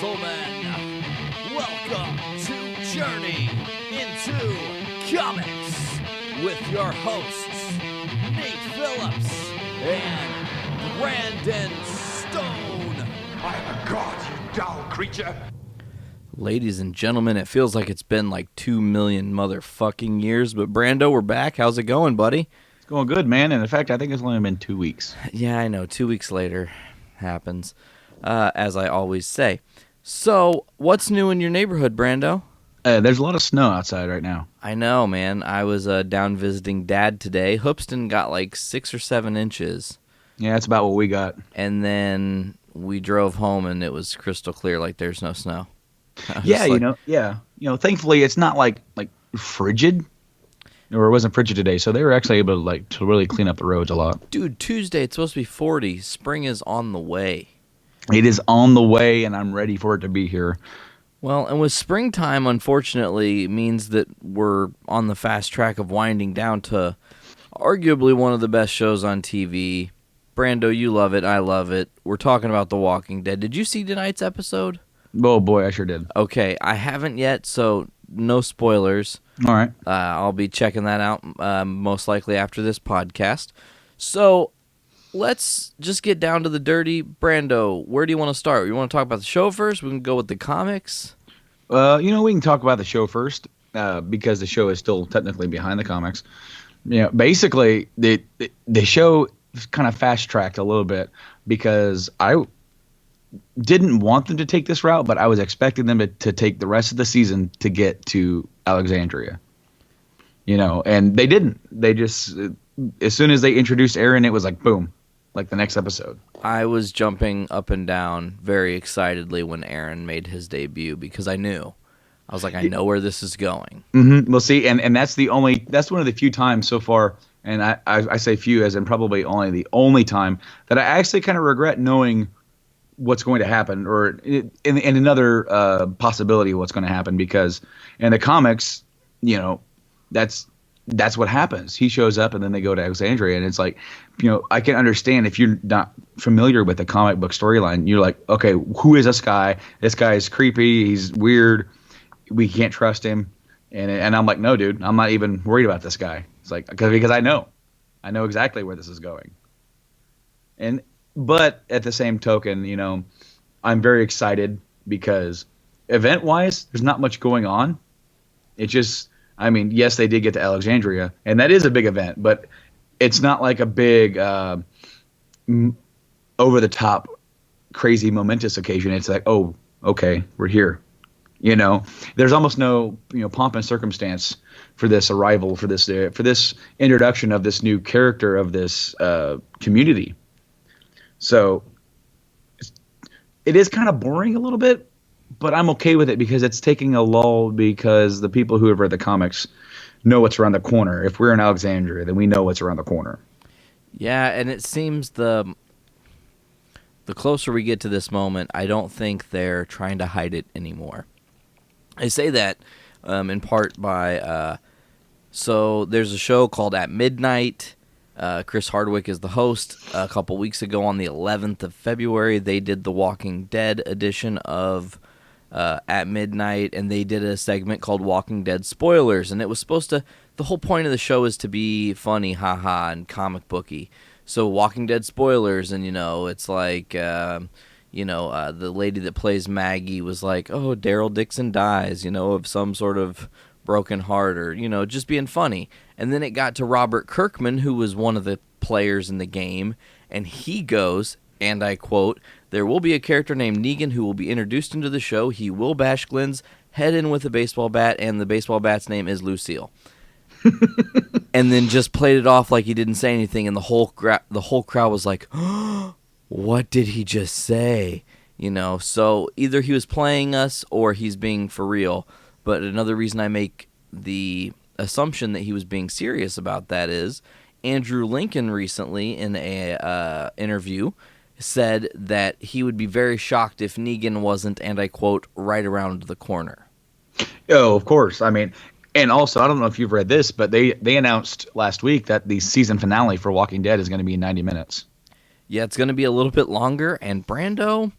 gentlemen, welcome to Journey into Comics with your hosts, Nate Phillips and Brandon Stone. I am a god, you dull creature. Ladies and gentlemen, it feels like it's been like 2 million motherfucking years, but Brando, we're back. How's it going, buddy? It's going good, man. And in fact, I think it's only been 2 weeks. Yeah, I know. 2 weeks later happens, as I always say. So, what's new in your neighborhood, Brando? There's a lot of snow outside right now. I know, man. I was down visiting Dad today. Hoopston got like 6 or 7 inches. Yeah, that's about what we got. And then we drove home, and it was crystal clear, like there's no snow. Yeah, thankfully it's not like frigid, or it wasn't frigid today, so they were actually able to really clean up the roads a lot. Dude, Tuesday it's supposed to be 40. Spring is on the way. It is on the way, and I'm ready for it to be here. Well, and with springtime, unfortunately, means that we're on the fast track of winding down to arguably one of the best shows on TV. Brando, you love it. I love it. We're talking about The Walking Dead. Did you see tonight's episode? Oh, boy, I sure did. Okay, I haven't yet, so no spoilers. All right. I'll be checking that out most likely after this podcast. So let's just get down to the dirty. Brando, where do you want to start? You want to talk about the show first? We can go with the comics. We can talk about the show first because the show is still technically behind the comics. Basically, the show kind of fast-tracked a little bit because I didn't want them to take this route, but I was expecting them to take the rest of the season to get to Alexandria. And they didn't. They just, as soon as they introduced Aaron, it was like, boom, like the next episode. I was jumping up and down very excitedly when Aaron made his debut because I knew. I was like, I know where this is going. Mm-hmm. Well, see, and that's one of the few times so far, and I say few as in probably only the only time that I actually kind of regret knowing what's going to happen, or in another possibility of what's going to happen, because in the comics, that's what happens. He shows up and then they go to Alexandria, and it's like, I can understand if you're not familiar with the comic book storyline, you're like, okay, who is this guy? This guy is creepy. He's weird. We can't trust him. And I'm like, no, dude, I'm not even worried about this guy. It's like, because I know exactly where this is going. But at the same token, I'm very excited because event-wise, there's not much going on. It just, yes, they did get to Alexandria, and that is a big event, but it's not like a big over-the-top, crazy, momentous occasion. It's like, oh, okay, we're here. There's almost no pomp and circumstance for this arrival, for this introduction of this new character of this community. So it is kind of boring a little bit, but I'm okay with it because it's taking a lull, because the people who have read the comics know what's around the corner. If we're in Alexandria, then we know what's around the corner. Yeah, and it seems the closer we get to this moment, I don't think they're trying to hide it anymore. I say that in part by so there's a show called At Midnight. Chris Hardwick is the host. A couple weeks ago on the 11th of February, they did the Walking Dead edition of At Midnight, and they did a segment called Walking Dead Spoilers, and it was supposed to, the whole point of the show is to be funny, haha, and comic booky. So Walking Dead Spoilers, and it's like, the lady that plays Maggie was like, oh, Daryl Dixon dies, of some sort of broken heart, or just being funny. And then it got to Robert Kirkman, who was one of the players in the game, and he goes, and I quote, "There will be a character named Negan who will be introduced into the show. He will bash Glenn's head in with a baseball bat, and the baseball bat's name is Lucille." And then just played it off like he didn't say anything, and the whole crowd was like, oh, what did he just say? So either he was playing us or he's being for real. But another reason I make the assumption that he was being serious about that is Andrew Lincoln recently in a interview said that he would be very shocked if Negan wasn't, and I quote, right around the corner. Oh, of course. And also, I don't know if you've read this, but they announced last week that the season finale for Walking Dead is going to be 90 minutes. Yeah, it's going to be a little bit longer, and Brando,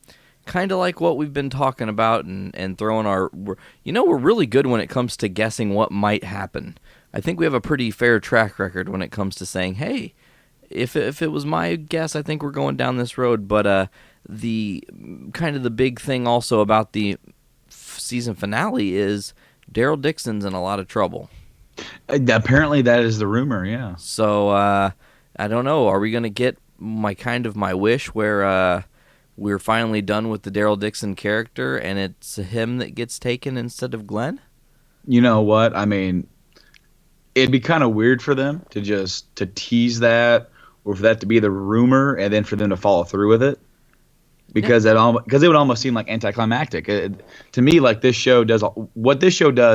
kind of like what we've been talking about and throwing we're really good when it comes to guessing what might happen. I think we have a pretty fair track record when it comes to saying, hey, if it was my guess, I think we're going down this road. But the kind of the big thing also about the season finale is Daryl Dixon's in a lot of trouble. Apparently that is the rumor, yeah. So I don't know. Are we going to get my wish where we're finally done with the Daryl Dixon character and it's him that gets taken instead of Glenn? You know what? I mean, it'd be kind of weird for them to tease that, or for that to be the rumor and then for them to follow through with it. Because it would almost seem like anticlimactic. To me, like this show does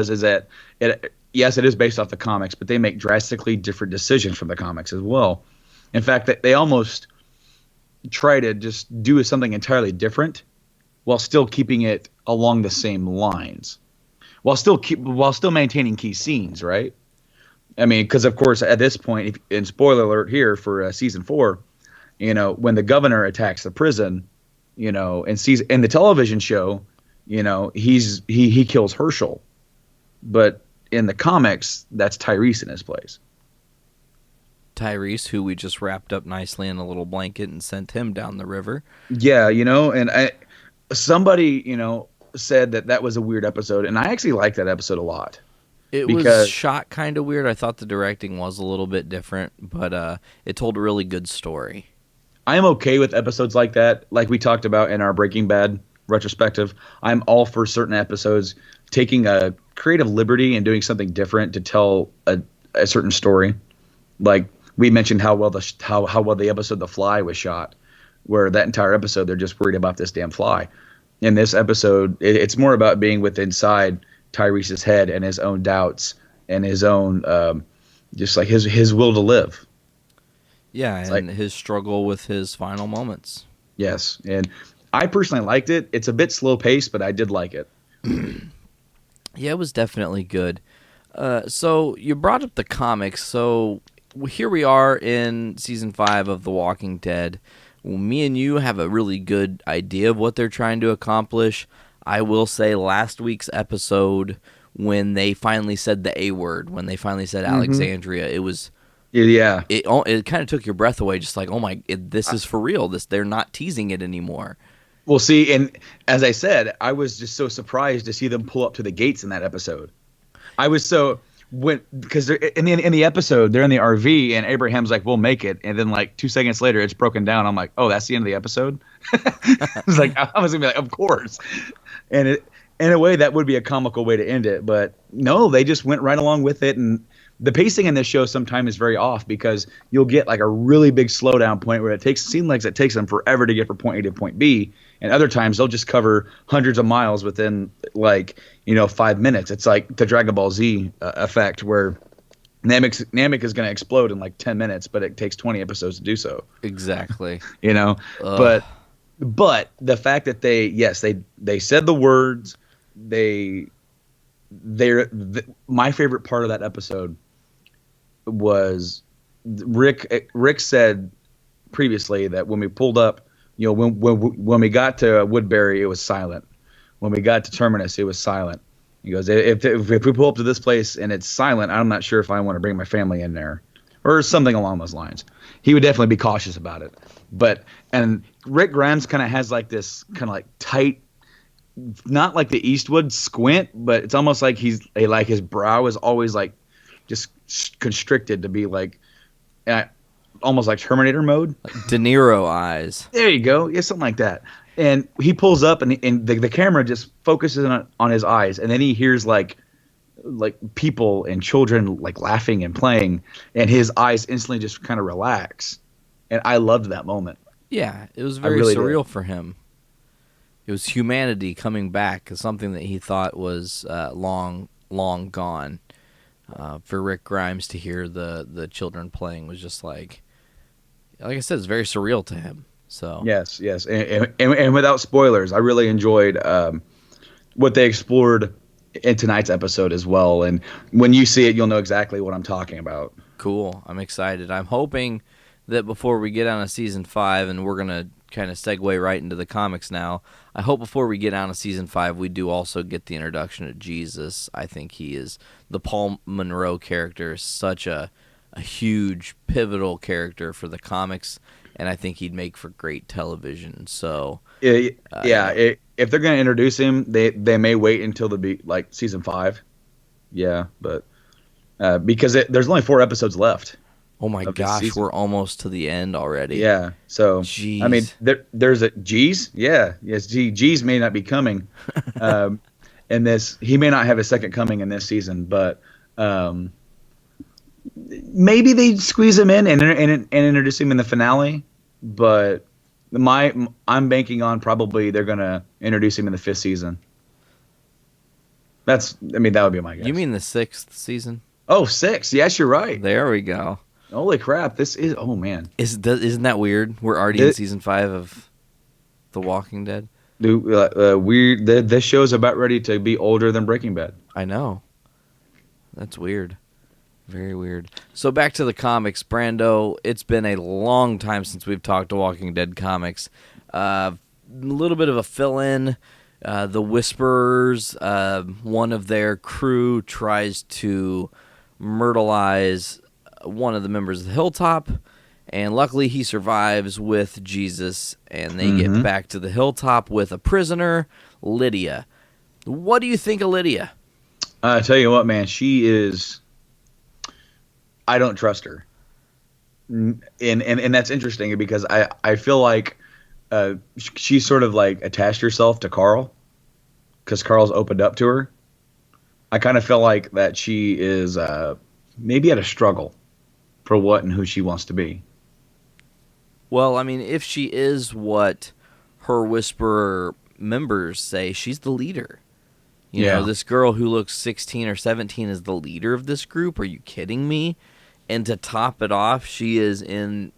is that yes, it is based off the comics, but they make drastically different decisions from the comics as well. In fact, they almost try to just do something entirely different while still keeping it along the same lines, while still maintaining key scenes, right? I mean, because of course at this point, and spoiler alert here for season 4, when the governor attacks the prison, in the television show, he kills Herschel, but in the comics, that's Tyrese in his place. Tyrese, who we just wrapped up nicely in a little blanket and sent him down the river. Yeah, and somebody, said that was a weird episode, and I actually liked that episode a lot. It was shot kind of weird. I thought the directing was a little bit different, but it told a really good story. I am okay with episodes like that, like we talked about in our Breaking Bad retrospective. I'm all for certain episodes taking a creative liberty and doing something different to tell a certain story. Like we mentioned how well the episode The Fly was shot, where that entire episode they're just worried about this damn fly. In this episode, it's more about being inside Tyrese's head and his own doubts and his own just like his will to live. Yeah, and his struggle with his final moments. Yes, and I personally liked it. It's a bit slow paced, but I did like it. Yeah, it was definitely good. So you brought up the comics. So here we are in season 5 of The Walking Dead. Well, me and you have a really good idea of what they're trying to accomplish. I will say last week's episode, when they finally said the A word, when they finally said Alexandria, it was... Yeah, it kind of took your breath away, just like, oh my, this is for real. They're not teasing it anymore. Well, see, and as I said, I was just so surprised to see them pull up to the gates in that episode. I was because in the episode they're in the RV and Abraham's like, "We'll make it," and then like 2 seconds later it's broken down. I'm like, "Oh, that's the end of the episode." It's like I was gonna be like, "Of course," and in a way that would be a comical way to end it, but no, they just went right along with it. And the pacing in this show sometimes is very off because you'll get like a really big slowdown point where it takes them forever to get from point A to point B, and other times they'll just cover hundreds of miles within 5 minutes. It's like the Dragon Ball Z effect where Namek is going to explode in like 10 minutes, but it takes 20 episodes to do so. Exactly. But the fact that they said the words, my favorite part of that episode was Rick said previously that when we pulled up, when we got to Woodbury, it was silent. When we got to Terminus, it was silent. He goes, if we pull up to this place and it's silent, I'm not sure if I want to bring my family in there, or something along those lines. He would definitely be cautious about it. And Rick Grimes kind of has like this kind of like tight, not like the Eastwood squint, but it's almost like his brow is always like just constricted to be like almost like Terminator mode. Like De Niro eyes. There you go. Yeah, something like that. And he pulls up and the camera just focuses on his eyes, and then he hears like people and children like laughing and playing, and his eyes instantly just kind of relax. And I loved that moment. Yeah, it was very surreal for him. It was humanity coming back, something that he thought was long gone. For Rick Grimes to hear the children playing was just like I said, it's very surreal to him. So yes, and without spoilers, I really enjoyed what they explored in tonight's episode as well. And when you see it, you'll know exactly what I'm talking about. Cool. I'm excited. I'm hoping that before we get on to season 5, and we're gonna kind of segue right into the comics now. I hope before we get on to season 5, we do also get the introduction of Jesus. I think he is the Paul Monroe character is such a huge pivotal character for the comics, and I think he'd make for great television. So if they're going to introduce him, they may wait until like season 5. Yeah, but because there's only 4 episodes left. Oh my gosh, we're almost to the end already. Yeah, so Jeez. I mean, there's a G's. Yeah, yes, G's may not be coming. In this, he may not have a second coming in this season, but maybe they squeeze him in and introduce him in the finale. But I'm banking on probably they're gonna introduce him in the 5th season. That would be my guess. You mean the 6th season? Oh, 6. Yes, you're right. There we go. Holy crap! This is man. Isn't that weird? We're already in season 5 of The Walking Dead. Dude, this show's about ready to be older than Breaking Bad. I know. That's weird. Very weird. So back to the comics, Brando. It's been a long time since we've talked to Walking Dead comics. A little bit of a fill-in. The Whisperers, one of their crew tries to myrtleize one of the members of the Hilltop, and luckily he survives with Jesus, and they get back to the Hilltop with a prisoner, Lydia. What do you think of Lydia? I tell you what, man, she is... I don't trust her. And that's interesting because I feel like she sort of like attached herself to Carl because Carl's opened up to her. I kind of feel like that she is maybe at a struggle for what and who she wants to be. Well, I mean, if she is what her Whisperer members say, she's the leader. You know, this girl who looks 16 or 17 is the leader of this group. Are you kidding me? And to top it off, she is in,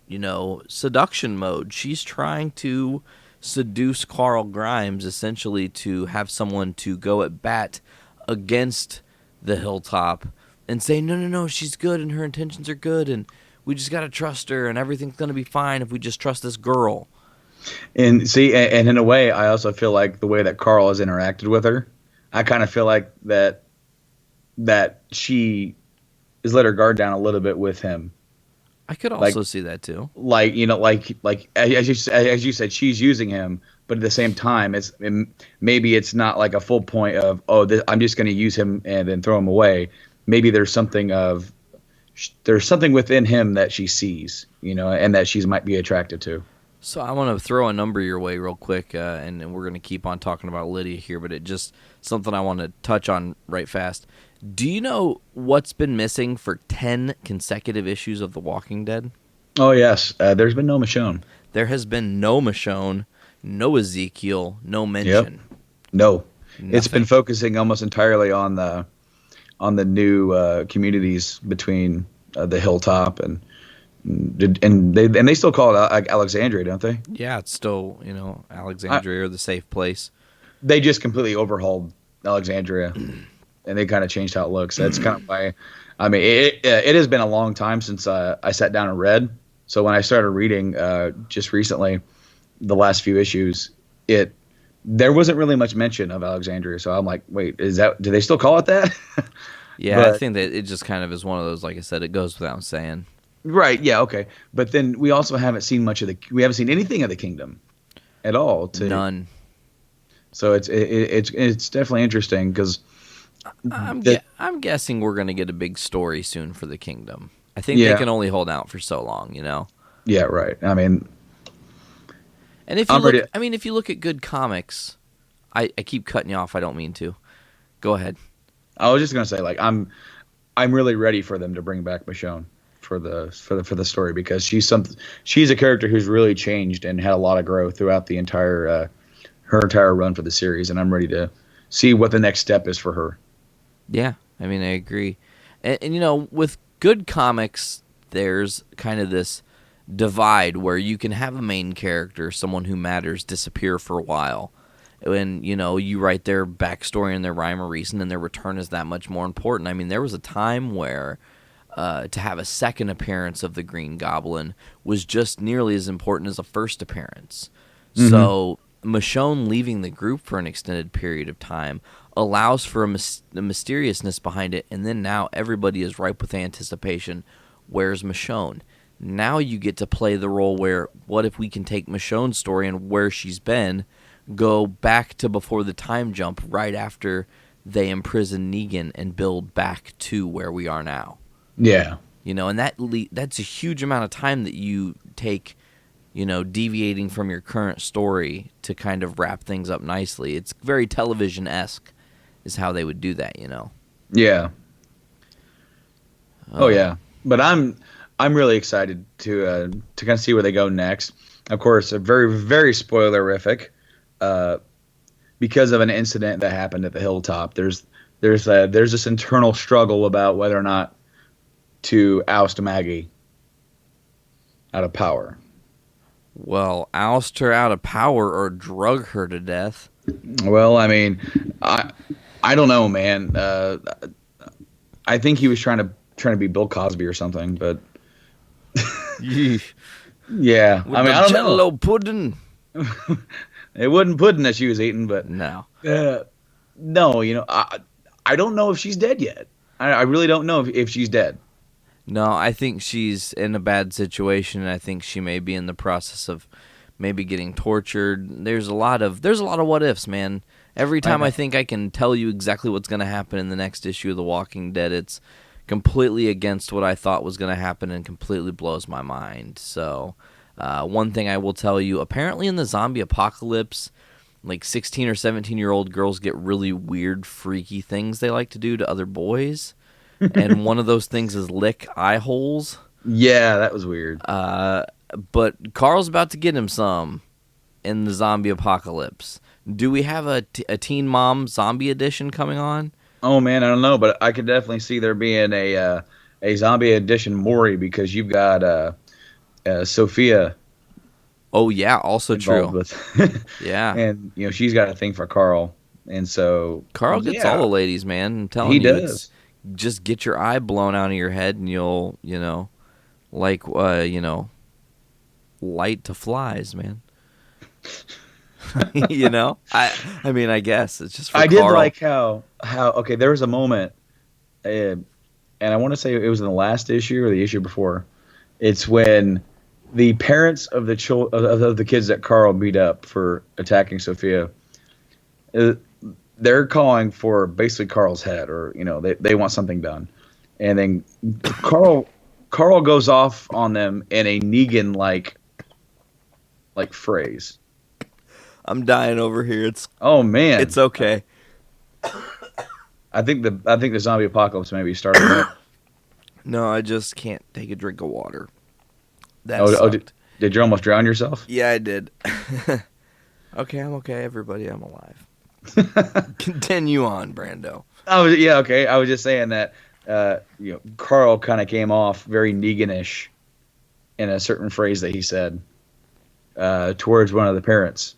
seduction mode. She's trying to seduce Carl Grimes, essentially to have someone to go at bat against the Hilltop and say, no, she's good and her intentions are good and we just got to trust her and everything's going to be fine if we just trust this girl. And see, and in a way, I also feel like the way that Carl has interacted with her, I kind of feel like that she has let her guard down a little bit with him. I could also see that too. Like as you said, she's using him, but at the same time, maybe it's not like a full point of I'm just going to use him and then throw him away. Maybe there's something within him that she sees, and that she might be attracted to. So I want to throw a number your way real quick, and we're going to keep on talking about Lydia here, but it just something I want to touch on right fast. Do you know what's been missing for 10 consecutive issues of The Walking Dead? Oh, yes. There's been no Michonne. There has been no Michonne, no Ezekiel, no mention. Yep. No. Nothing. It's been focusing almost entirely on the new communities between the Hilltop and they still call it Alexandria, don't they? Yeah, it's still, Alexandria or the safe place. They just completely overhauled Alexandria, and they kind of changed how it looks. That's kind of why. I mean, it has been a long time since I sat down and read. So when I started reading just recently, the last few issues, there wasn't really much mention of Alexandria. So I'm like, wait, do they still call it that? Yeah, I think that it just kind of is one of those, like I said, it goes without saying. Right, yeah, okay. But then we also haven't seen we haven't seen anything of the kingdom at all. None. So it's definitely interesting because I'm guessing we're going to get a big story soon for the kingdom. I think they can only hold out for so long, Yeah, right. I mean, and if you look at good comics, I keep cutting you off. I don't mean to. Go ahead. I was just gonna say, like, I'm really ready for them to bring back Michonne for the story because she's a character who's really changed and had a lot of growth throughout the entire her entire run for the series, and I'm ready to see what the next step is for her. Yeah, I mean, I agree, and with good comics, there's kind of this divide where you can have a main character, someone who matters, disappear for a while. When, you write their backstory and their rhyme or reason, and their return is that much more important. I mean, there was a time where to have a second appearance of the Green Goblin was just nearly as important as a first appearance. Mm-hmm. So Michonne leaving the group for an extended period of time allows for the mysteriousness behind it, and then now everybody is ripe with anticipation. Where's Michonne? Now you get to play the role where, what if we can take Michonne's story and where she's been, go back to before the time jump, right after they imprison Negan, and build back to where we are now. Yeah. And that's a huge amount of time that you take, deviating from your current story to kind of wrap things up nicely. It's very television-esque is how they would do that, Yeah. Oh yeah. But I'm really excited to kind of see where they go next. Of course, a very, very spoilerific, because of an incident that happened at the hilltop. There's this internal struggle about whether or not to oust Maggie out of power. Well, oust her out of power or drug her to death. Well, I mean, I don't know, man. I think he was trying to be Bill Cosby or something, but yeah. With I mean, I don't Jello know. pudding. It wasn't pudding that she was eating, but No. no, I don't know if she's dead yet. I really don't know if she's dead. No, I think she's in a bad situation, and I think she may be in the process of maybe getting tortured. There's a lot of what ifs, man. Every time I think I can tell you exactly what's going to happen in the next issue of The Walking Dead, it's completely against what I thought was going to happen and completely blows my mind. So, one thing I will tell you, apparently in the zombie apocalypse, like 16 or 17-year-old girls get really weird, freaky things they like to do to other boys. And one of those things is lick eye holes. Yeah, that was weird. But Carl's about to get him some in the zombie apocalypse. Do we have a Teen Mom zombie edition coming on? Oh man, I don't know, but I could definitely see there being a zombie edition Maury, because you've got Sophia. Oh yeah, also true. With Yeah, and she's got a thing for Carl, and so Carl gets all the ladies, man. I'm telling he you, does. Just get your eye blown out of your head, and you'll, light to flies, man. I mean, I guess it's just for I Carl. did like how okay, there was a moment, and I want to say it was in the last issue or the issue before. It's when the parents of the kids that Carl beat up for attacking Sophia, they're calling for basically Carl's head, or they want something done, and then Carl goes off on them in a Negan like phrase. I'm dying over here. Oh man, it's okay. I think the zombie apocalypse maybe started there. No, I just can't take a drink of water. That did you almost drown yourself? Yeah, I did. Okay, I'm okay, everybody. I'm alive. Continue on, Brando. Oh yeah, okay. I was just saying that Carl kind of came off very Negan-ish in a certain phrase that he said towards one of the parents,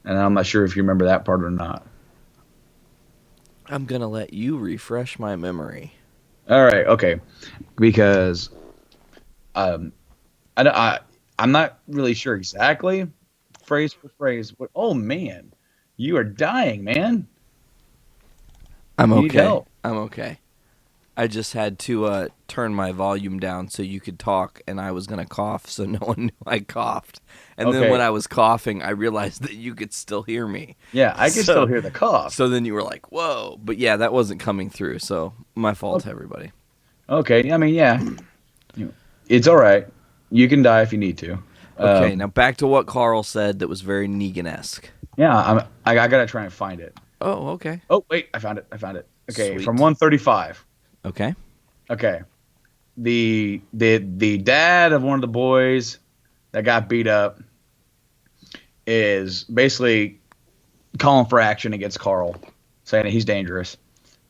and I'm not sure if you remember that part or not. I'm gonna let you refresh my memory. All right, okay, because I'm not really sure exactly phrase for phrase. But oh man, you are dying, man. I'm You need okay. help. I'm okay. I just had to turn my volume down so you could talk, and I was going to cough, so no one knew I coughed. And then when I was coughing, I realized that you could still hear me. Yeah, I can still hear the cough. So then you were like, whoa. But yeah, that wasn't coming through, so my fault, everybody. Okay, I mean, yeah. It's all right. You can die if you need to. Okay, now back to what Carl said that was very Negan-esque. Yeah, I got to try and find it. Oh, okay. Oh, wait, I found it. Okay, Sweet. from 135. Okay. Okay. The dad of one of the boys that got beat up is basically calling for action against Carl, saying that he's dangerous.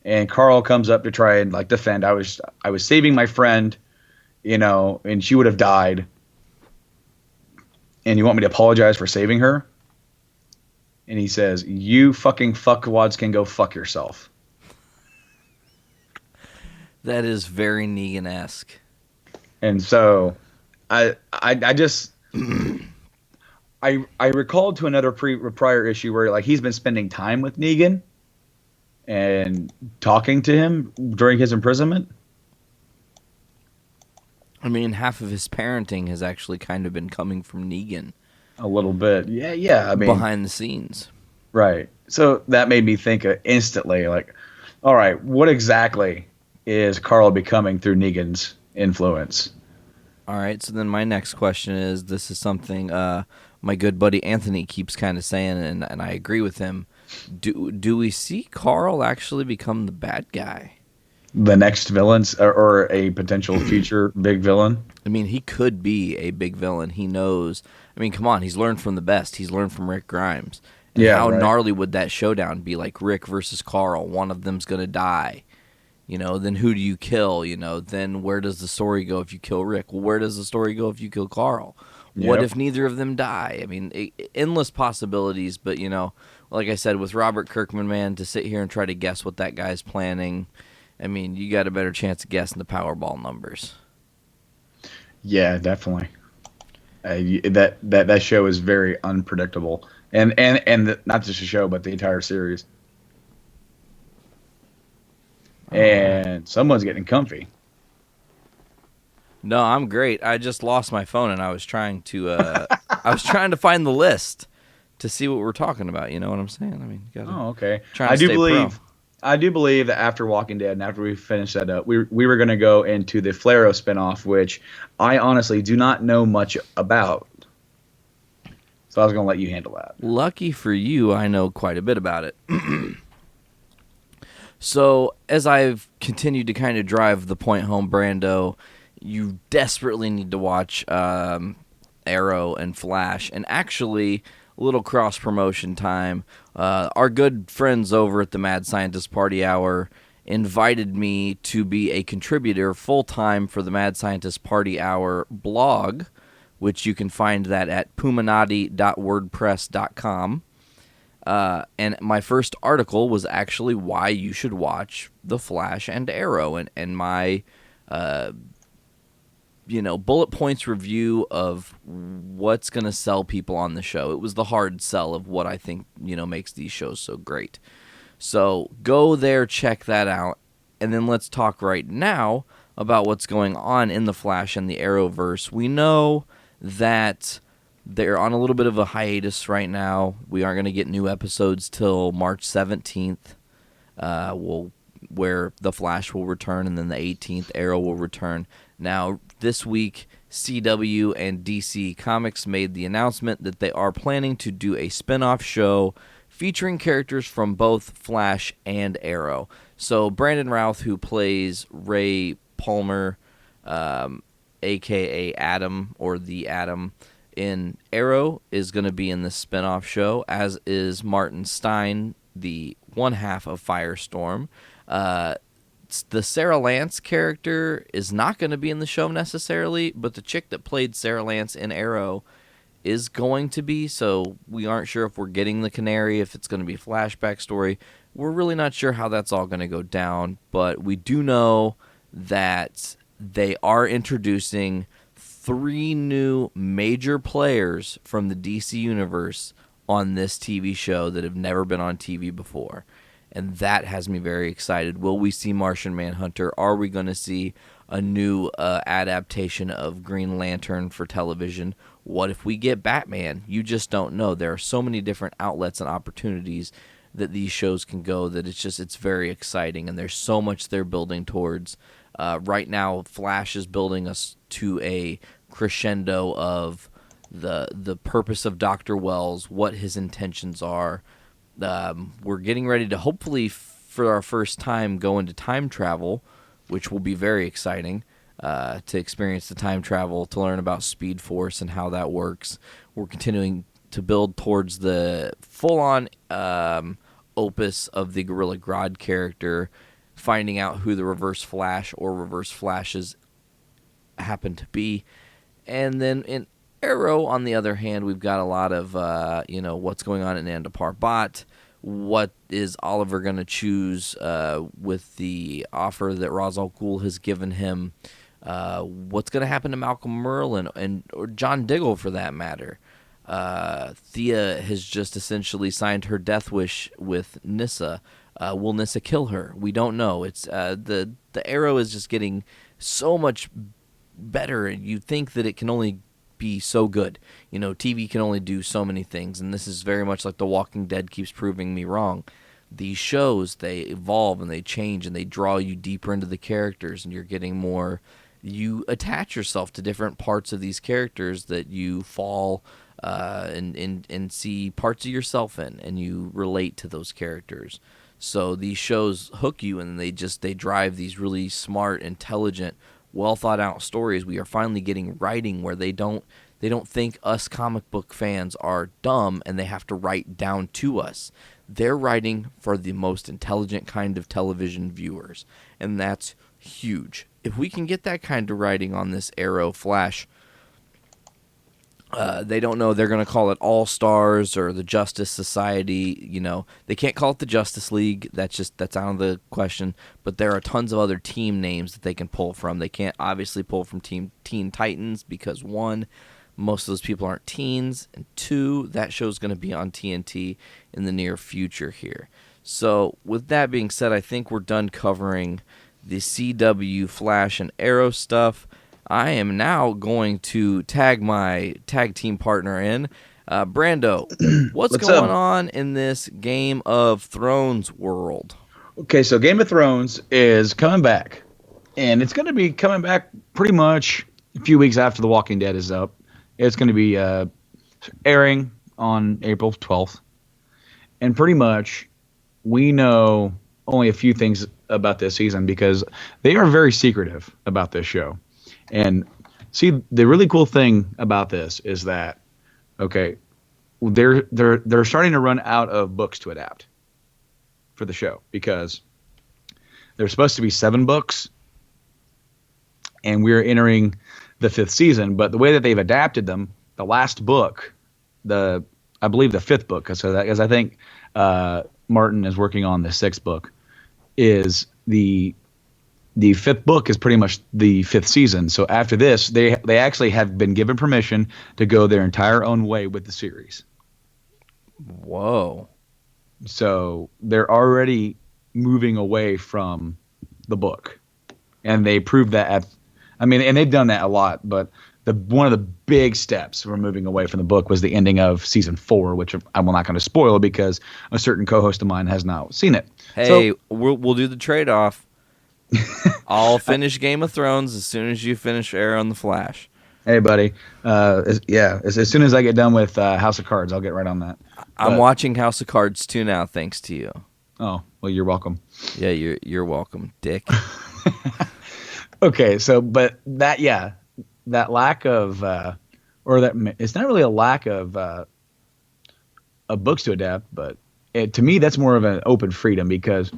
And Carl comes up to try and defend. I was saving my friend, and she would have died. And you want me to apologize for saving her? And he says, "You fucking fuckwads can go fuck yourself." That is very Negan-esque. And so I just I recalled to another prior issue where like he's been spending time with Negan and talking to him during his imprisonment. I mean, half of his parenting has actually kind of been coming from Negan A little bit. Yeah, yeah. I mean, behind the scenes. right. So that made me think instantly, like, all right, what exactly is Carl becoming through Negan's influence? All right, so then my next question is, this is something my good buddy Anthony keeps kind of saying, and I agree with him. Do we see Carl actually become the bad guy? The next villains or a potential future big villain? I mean, he could be a big villain. He knows. I mean, come on, he's learned from the best. He's learned from Rick Grimes. And Yeah, how right. gnarly would that showdown be? Like Rick versus Carl, one of them's going to die. Then who do you kill? Then where does the story go if you kill Rick? Well, where does the story go if you kill Carl? What Yep. if neither of them die? I mean, endless possibilities, but, like I said, with Robert Kirkman, man, to sit here and try to guess what that guy's planning, I mean, you got a better chance of guessing the Powerball numbers. Yeah, definitely. That show is very unpredictable, and not just a show, but the entire series. Oh. And someone's getting comfy. No, I'm great. I just lost my phone and I was trying to find the list to see what we're talking about. You know what I'm saying? I mean, you gotta Oh, okay. trying I to do stay pro. believe I do believe that after Walking Dead and after we finish that up, we were going to go into the Flaro spinoff, which I honestly do not know much about. So I was going to let you handle that. Lucky for you, I know quite a bit about it. So, as I've continued to kind of drive the point home, Brando, you desperately need to watch Arrow and Flash. And actually, a little cross promotion time. Our good friends over at the Mad Scientist Party Hour invited me to be a contributor full time for the Mad Scientist Party Hour blog, which you can find that at puminati.wordpress.com. And my first article was actually why you should watch The Flash and Arrow, and my bullet points review of what's going to sell people on the show. It was the hard sell of what I think makes these shows so great. So go there, check that out, and then let's talk right now about what's going on in the Flash and the Arrowverse. We know that they're on a little bit of a hiatus right now. We aren't going to get new episodes till March 17th, where The Flash will return, and then the 18th, Arrow will return. Now, this week, CW and DC Comics made the announcement that they are planning to do a spin-off show featuring characters from both Flash and Arrow. So Brandon Routh, who plays Ray Palmer, a.k.a. Adam, or the Atom, in Arrow, is going to be in this spin-off show, as is Martin Stein, the one half of Firestorm. The Sarah Lance character is not going to be in the show necessarily, but the chick that played Sarah Lance in Arrow is going to be, so we aren't sure if we're getting the Canary, if it's going to be a flashback story. We're really not sure how that's all going to go down, but we do know that they are introducing 3 new major players from the DC universe on this TV show that have never been on TV before. And that has me very excited. Will we see Martian Manhunter? Are we going to see a new adaptation of Green Lantern for television? What if we get Batman? You just don't know. There are so many different outlets and opportunities that these shows can go that it's very exciting. And there's so much they're building towards. Right now, Flash is building us to a crescendo of the purpose of Dr. Wells, what his intentions are. We're getting ready to hopefully, for our first time, go into time travel, which will be very exciting to experience the time travel, to learn about Speed Force and how that works. We're continuing to build towards the full-on opus of the Gorilla Grodd character, finding out who the Reverse Flash or Reverse Flashes happen to be. And then in Arrow, on the other hand, we've got a lot of, what's going on in Nanda Parbat. What is Oliver going to choose with the offer that Ra's al Ghul has given him? What's going to happen to Malcolm Merlin or John Diggle for that matter? Thea has just essentially signed her death wish with Nyssa. Will Nyssa kill her? We don't know. It's the Arrow is just getting so much better. You think that it can only be so good. TV can only do so many things, and this is very much like The Walking Dead keeps proving me wrong. These shows, they evolve and they change and they draw you deeper into the characters, and you're getting more. You attach yourself to different parts of these characters that you fall and see parts of yourself in, and you relate to those characters. So these shows hook you, and they drive these really smart, intelligent, well thought out stories. We are finally getting writing where they don't think us comic book fans are dumb and they have to write down to us. They're writing for the most intelligent kind of television viewers, and that's huge. If we can get that kind of writing on this Arrow Flash, they don't know they're going to call it All Stars or the Justice Society. They can't call it the Justice League. That's out of the question. But there are tons of other team names that they can pull from. They can't obviously pull from Teen Titans because, one, most of those people aren't teens, and two, that show's going to be on TNT in the near future here. So with that being said, I think we're done covering the CW, Flash, and Arrow stuff. I am now going to tag my tag team partner in. Brando, what's going on in this Game of Thrones world? Okay, so Game of Thrones is coming back, and it's going to be coming back pretty much a few weeks after The Walking Dead is up. It's going to be airing on April 12th, and pretty much we know only a few things about this season because they are very secretive about this show. And see, the really cool thing about this is that, okay, they're starting to run out of books to adapt for the show because there's supposed to be 7 books, and we're entering the 5th season. But the way that they've adapted them, the last book, I believe the 5th book, because I think Martin is working on the 6th book, is the 5th book is pretty much the 5th season. So after this, they actually have been given permission to go their entire own way with the series. Whoa. So they're already moving away from the book. And they proved that and they've done that a lot, but one of the big steps for moving away from the book was the ending of season 4, which I'm not going to spoil because a certain co-host of mine has not seen it. Hey, we'll do the trade-off. I'll finish Game of Thrones as soon as you finish Arrow and the Flash. Hey, buddy. As soon as I get done with House of Cards, I'll get right on that. I'm watching House of Cards too now, thanks to you. Oh, well, you're welcome. Yeah, you're welcome, Dick. Okay, so but that lack of it's not really a lack of books to adapt, but to me that's more of an open freedom because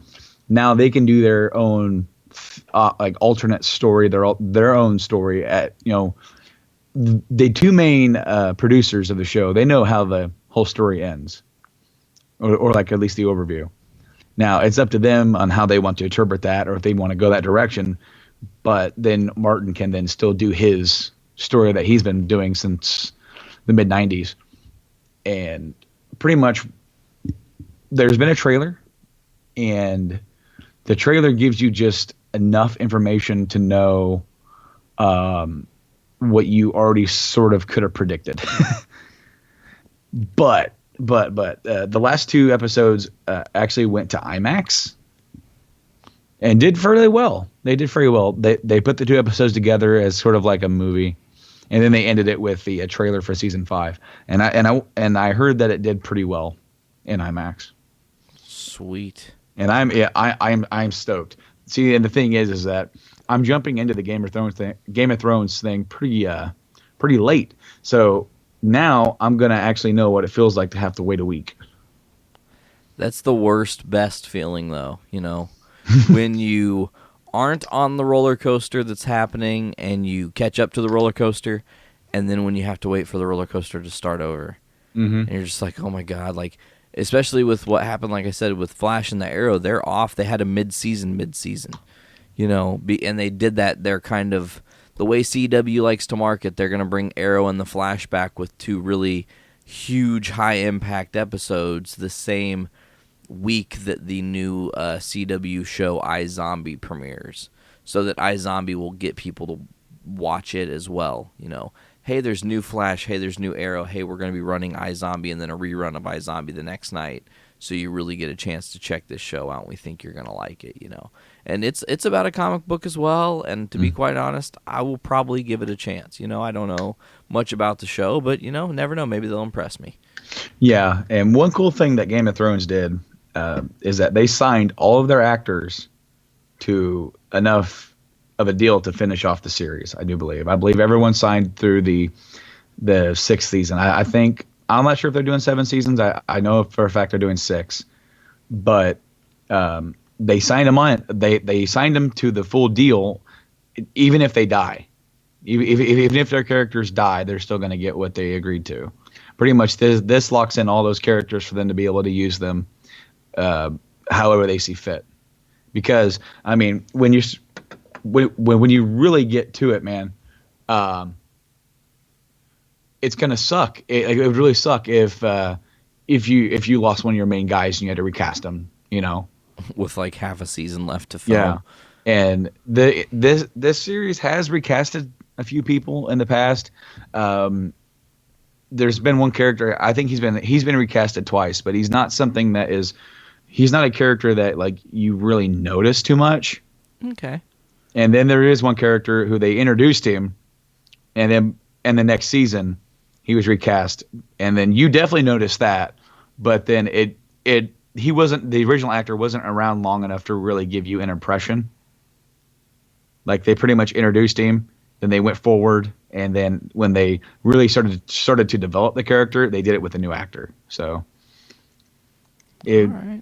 now they can do their own like alternate story, their own story at the two main producers of the show. They know how the whole story ends, or like at least the overview. Now it's up to them on how they want to interpret that, or if they want to go that direction. But then Martin can then still do his story that he's been doing since the mid '90s, and pretty much there's been a trailer, and the trailer gives you just enough information to know what you already sort of could have predicted. but the last 2 episodes actually went to IMAX and did fairly well. They did very well. They put the 2 episodes together as sort of like a movie, and then they ended it with the trailer for season 5. And I heard that it did pretty well in IMAX. Sweet. And I'm stoked. See, and the thing is that I'm jumping into the Game of Thrones thing pretty late. So now I'm gonna actually know what it feels like to have to wait a week. That's the best feeling though, when you aren't on the roller coaster that's happening and you catch up to the roller coaster, and then when you have to wait for the roller coaster to start over, and you're just like, oh my god, like. Especially with what happened, like I said, with Flash and the Arrow, they're off. They had a mid-season, and they did that. They're kind of the way CW likes to market, they're going to bring Arrow and the Flash back with 2 really huge, high-impact episodes the same week that the new CW show iZombie premieres, so that iZombie will get people to watch it as well. Hey, there's new Flash. Hey, there's new Arrow. Hey, we're going to be running iZombie and then a rerun of iZombie the next night. So you really get a chance to check this show out. And we think you're going to like it, And it's about a comic book as well. And to be quite honest, I will probably give it a chance. I don't know much about the show, but, never know. Maybe they'll impress me. Yeah, and one cool thing that Game of Thrones did is that they signed all of their actors to enough of a deal to finish off the series. I believe everyone signed through the 6th season. I think I'm not sure if they're doing 7 seasons. I know for a fact they're doing 6, but they signed them on. They signed them to the full deal, even if they die. Even if their characters die, they're still going to get what they agreed to. Pretty much, this locks in all those characters for them to be able to use them however they see fit. Because I mean, when you really get to it, man, it's gonna suck. It would really suck if you lost one of your main guys and you had to recast them. With like half a season left to film. Yeah, and this series has recasted a few people in the past. There's been one character, I think he's been recasted twice, but he's not a character that like you really notice too much. Okay. And then there is one character who they introduced him, and then the next season he was recast, and then you definitely noticed that, but then the original actor wasn't around long enough to really give you an impression. Like they pretty much introduced him, then they went forward, and then when they really started to develop the character, they did it with a new actor. So all right.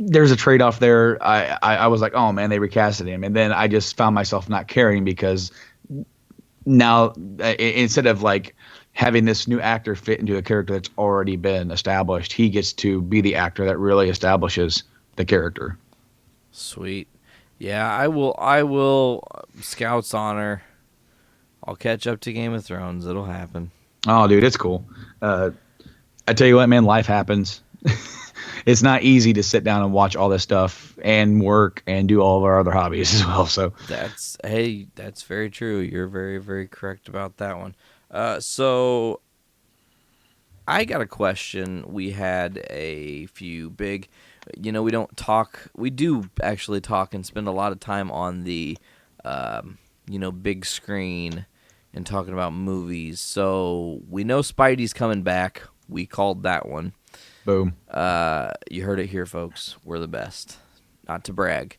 There's a trade-off there. I was like, oh man, they recasted him, and then I just found myself not caring because now instead of like having this new actor fit into a character that's already been established, he gets to be the actor that really establishes the character. Sweet. Yeah, I will Scout's honor. I'll catch up to Game of Thrones. It'll happen. Oh, dude, it's cool. I tell you what, man, life happens. It's not easy to sit down and watch all this stuff and work and do all of our other hobbies as well. So that's very true. You're very, very correct about that one. So I got a question. We had a few big, we do actually talk and spend a lot of time on the, big screen and talking about movies. So we know Spidey's coming back. We called that one. boom. You heard it here, folks. We're the best. Not to brag.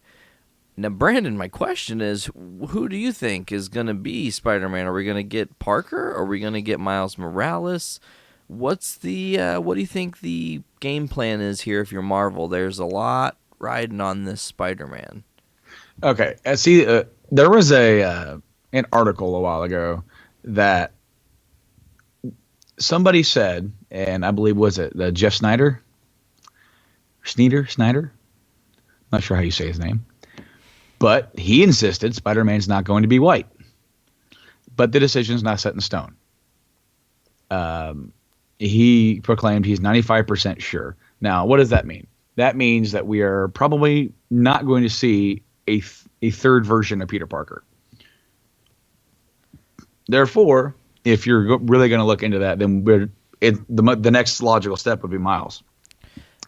Now, Brandon, my question is, who do you think is going to be Spider-Man? Are we going to get Parker? Are we going to get Miles Morales? What do you think the game plan is here if you're Marvel? There's a lot riding on this Spider-Man. Okay. See, there was an article a while ago that somebody said, and I believe, was it Jeff Snyder? Snyder? Not sure how you say his name. But he insisted Spider-Man's not going to be white. But the decision's not set in stone. He proclaimed he's 95% sure. Now, what does that mean? That means that we are probably not going to see a third version of Peter Parker. Therefore, if you're really going to look into that, then the next logical step would be Miles.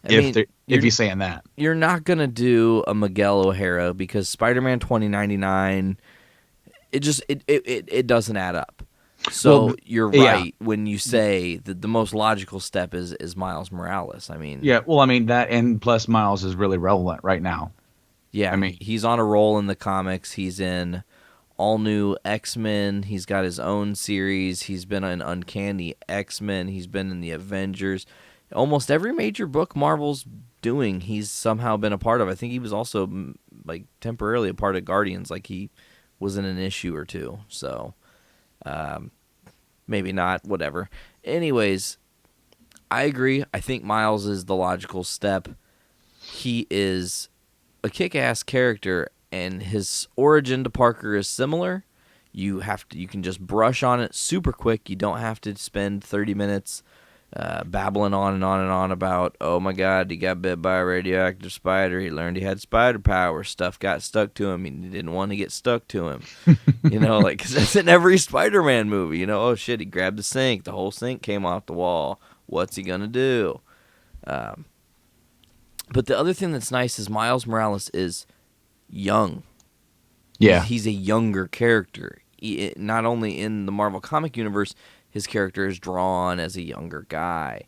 If you're saying that. You're not going to do a Miguel O'Hara because Spider-Man 2099, it doesn't add up. So you're right when you say that the most logical step is Miles Morales. I mean, yeah, well, I mean that, and plus Miles is really relevant right now. Yeah, I mean, he's on a roll in the comics. He's in all new X-Men. He's got his own series. He's been in Uncanny X-Men. He's been in the Avengers. Almost every major book Marvel's doing, he's somehow been a part of. I think he was also like temporarily a part of Guardians. Like he was in an issue or two. So. Maybe not, whatever. Anyways, I agree. I think Miles is the logical step. He is a kick-ass character, and his origin to Parker is similar. You can just brush on it super quick. You don't have to spend 30 minutes babbling on and on and on about, oh my God, he got bit by a radioactive spider. He learned he had spider powers. Stuff got stuck to him. He didn't want to get stuck to him. Like, 'cause that's in every Spider-Man movie. Oh shit, he grabbed the sink. The whole sink came off the wall. What's he gonna do? But the other thing that's nice is Miles Morales is young. Yeah. He's a younger character. Not only in the Marvel comic universe, his character is drawn as a younger guy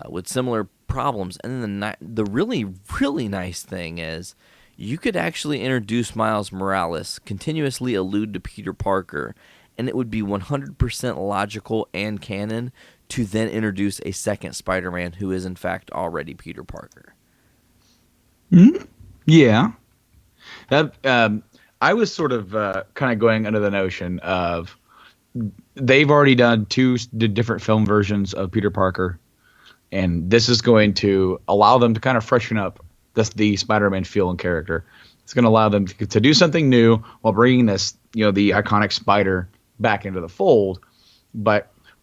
with similar problems. And then the really, really nice thing is you could actually introduce Miles Morales, continuously allude to Peter Parker, and it would be 100% logical and canon to then introduce a second Spider-Man who is, in fact, already Peter Parker. Yeah. That I was sort of kind of going under the notion of they've already done two different film versions of Peter Parker, and this is going to allow them to kind of freshen up the Spider-Man feel and character. It's going to allow them to do something new while bringing this, the iconic Spider back into the fold.